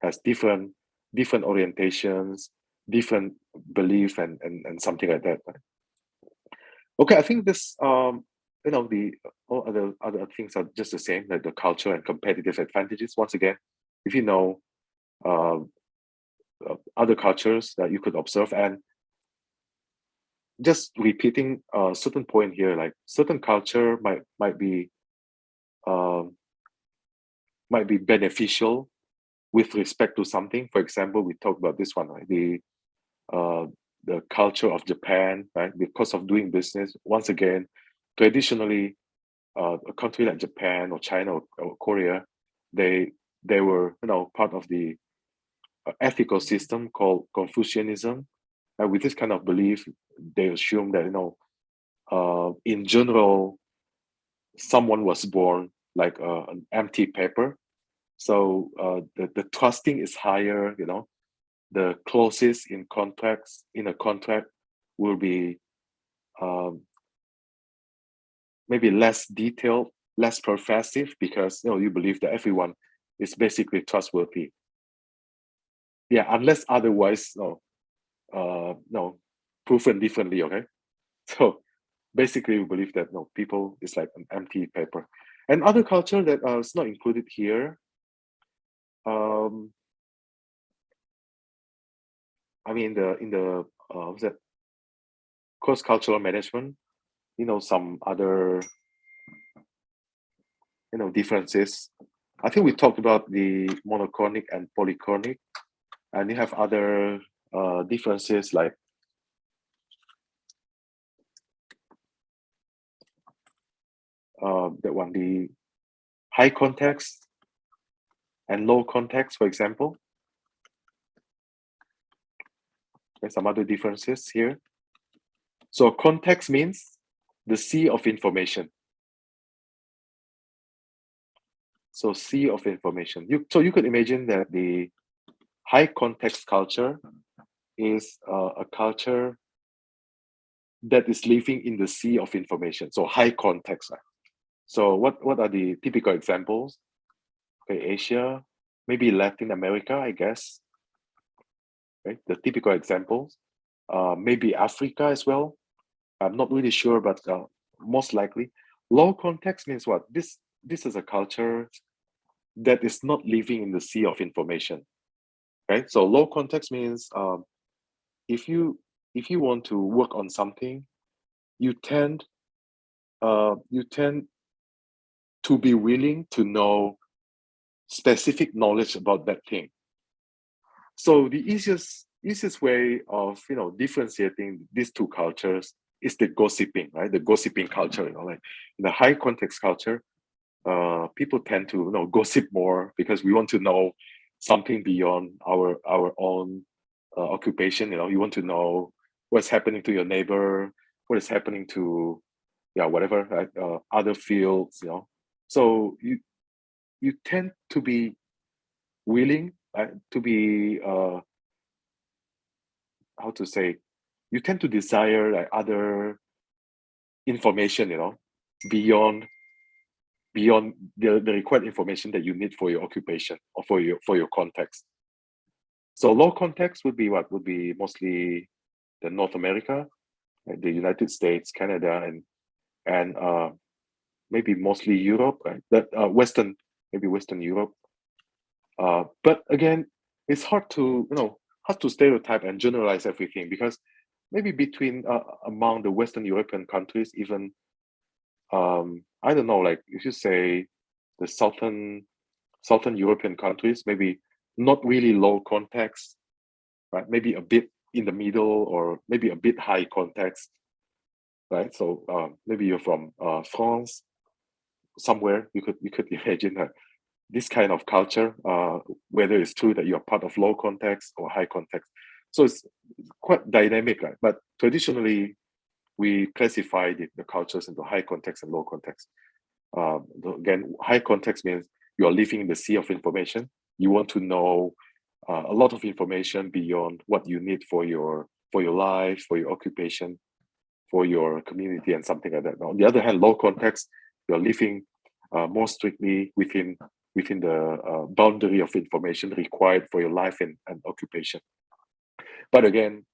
has different orientations, different belief, and something like that. Right? Okay, I think this the all other things are just the same, like the culture and competitive advantages. Once again, if you know other cultures that you could observe, and just repeating a certain point here, like certain culture um, might be beneficial with respect to something. For example, we talked about this one, right? Uh, the culture of Japan, right? Because of doing business. Once again, traditionally, a country like Japan or China or Korea, they they were part of the ethical system called Confucianism. And with this kind of belief, they assume that in general, someone was born like an empty paper. So the trusting is higher. The clauses in a contract will be um, maybe less detailed, less pervasive, because you believe that everyone is basically trustworthy. Yeah, unless otherwise, no, proven differently. Okay, so basically, we believe that people is like an empty paper. And other culture that is not included here. Um, I mean, in the what's that, cross cultural management. Some other differences. I think we talked about the monochronic and polychronic, and you have other differences like that one, the high context and low context, for example. There's some other differences here. So context means the sea of information. So sea of information. So you could imagine that the high context culture is a culture that is living in the sea of information. So high context. So what are the typical examples? Okay, Asia, maybe Latin America, I guess. Right, the typical examples. Maybe Africa as well. I'm not really sure, but most likely. Low context means what? This is a culture that is not living in the sea of information. Right. So low context means if you want to work on something, you tend to be willing to know specific knowledge about that thing. So the easiest way of differentiating these two cultures is the gossiping, right? The gossiping culture, like in the high context culture, people tend to gossip more because we want to know something beyond our own occupation. You want to know what's happening to your neighbor, what is happening to whatever, right? Other fields. So you tend to be willing to be how to say, you tend to desire like other information, beyond the required information that you need for your occupation or for your context. So low context would be what? Would be mostly the North America, like the United States, Canada, and maybe mostly Europe, right? That maybe Western Europe. But again, it's hard to stereotype and generalize everything, because maybe between among the Western European countries, even I don't know, like if you say the Southern European countries, maybe not really low context, right? Maybe a bit in the middle, or maybe a bit high context, right? So maybe you're from France, somewhere you could imagine this kind of culture, whether it's true that you're part of low context or high context. So it's quite dynamic, right? But traditionally, we classify the cultures into high context and low context. Again, high context means you are living in the sea of information. You want to know a lot of information beyond what you need for your life, for your occupation, for your community, and something like that. On the other hand, low context, you're living more strictly within the boundary of information required for your life and occupation. But again,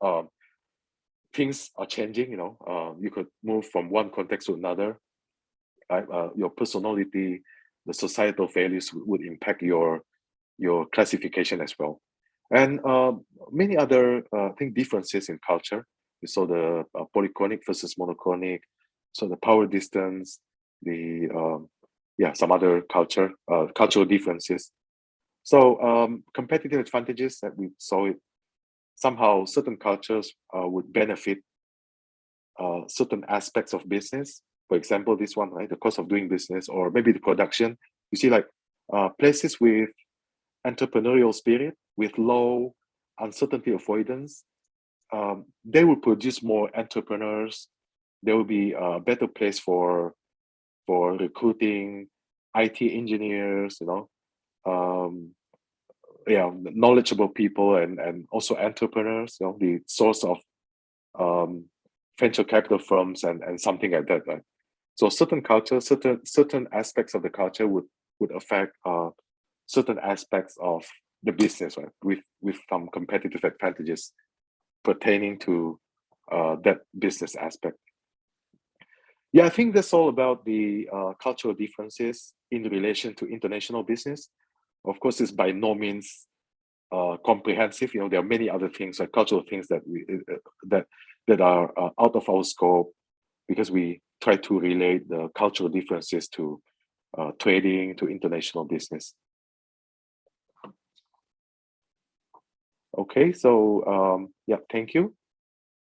things are changing. You could move from one context to another. Right? Your personality, the societal values would impact your classification as well, and many other I think differences in culture. So the polychronic versus monochronic, so the power distance, the some other cultural differences. So competitive advantages that we saw it, somehow certain cultures would benefit certain aspects of business. For example, this one, right, the cost of doing business, or maybe the production. You see, like places with entrepreneurial spirit, with low uncertainty avoidance, they will produce more entrepreneurs. There will be a better place for recruiting IT engineers, knowledgeable people, and also entrepreneurs. The source of venture capital firms and something like that, right? So certain cultures, certain aspects of the culture would affect certain aspects of the business, right? With some competitive advantages pertaining to that business aspect. Yeah, I think that's all about the cultural differences in relation to international business. Of course, it's by no means comprehensive. There are many other things, like cultural things that that are out of our scope, because we try to relate the cultural differences to trading, to international business. Okay, so yeah, thank you.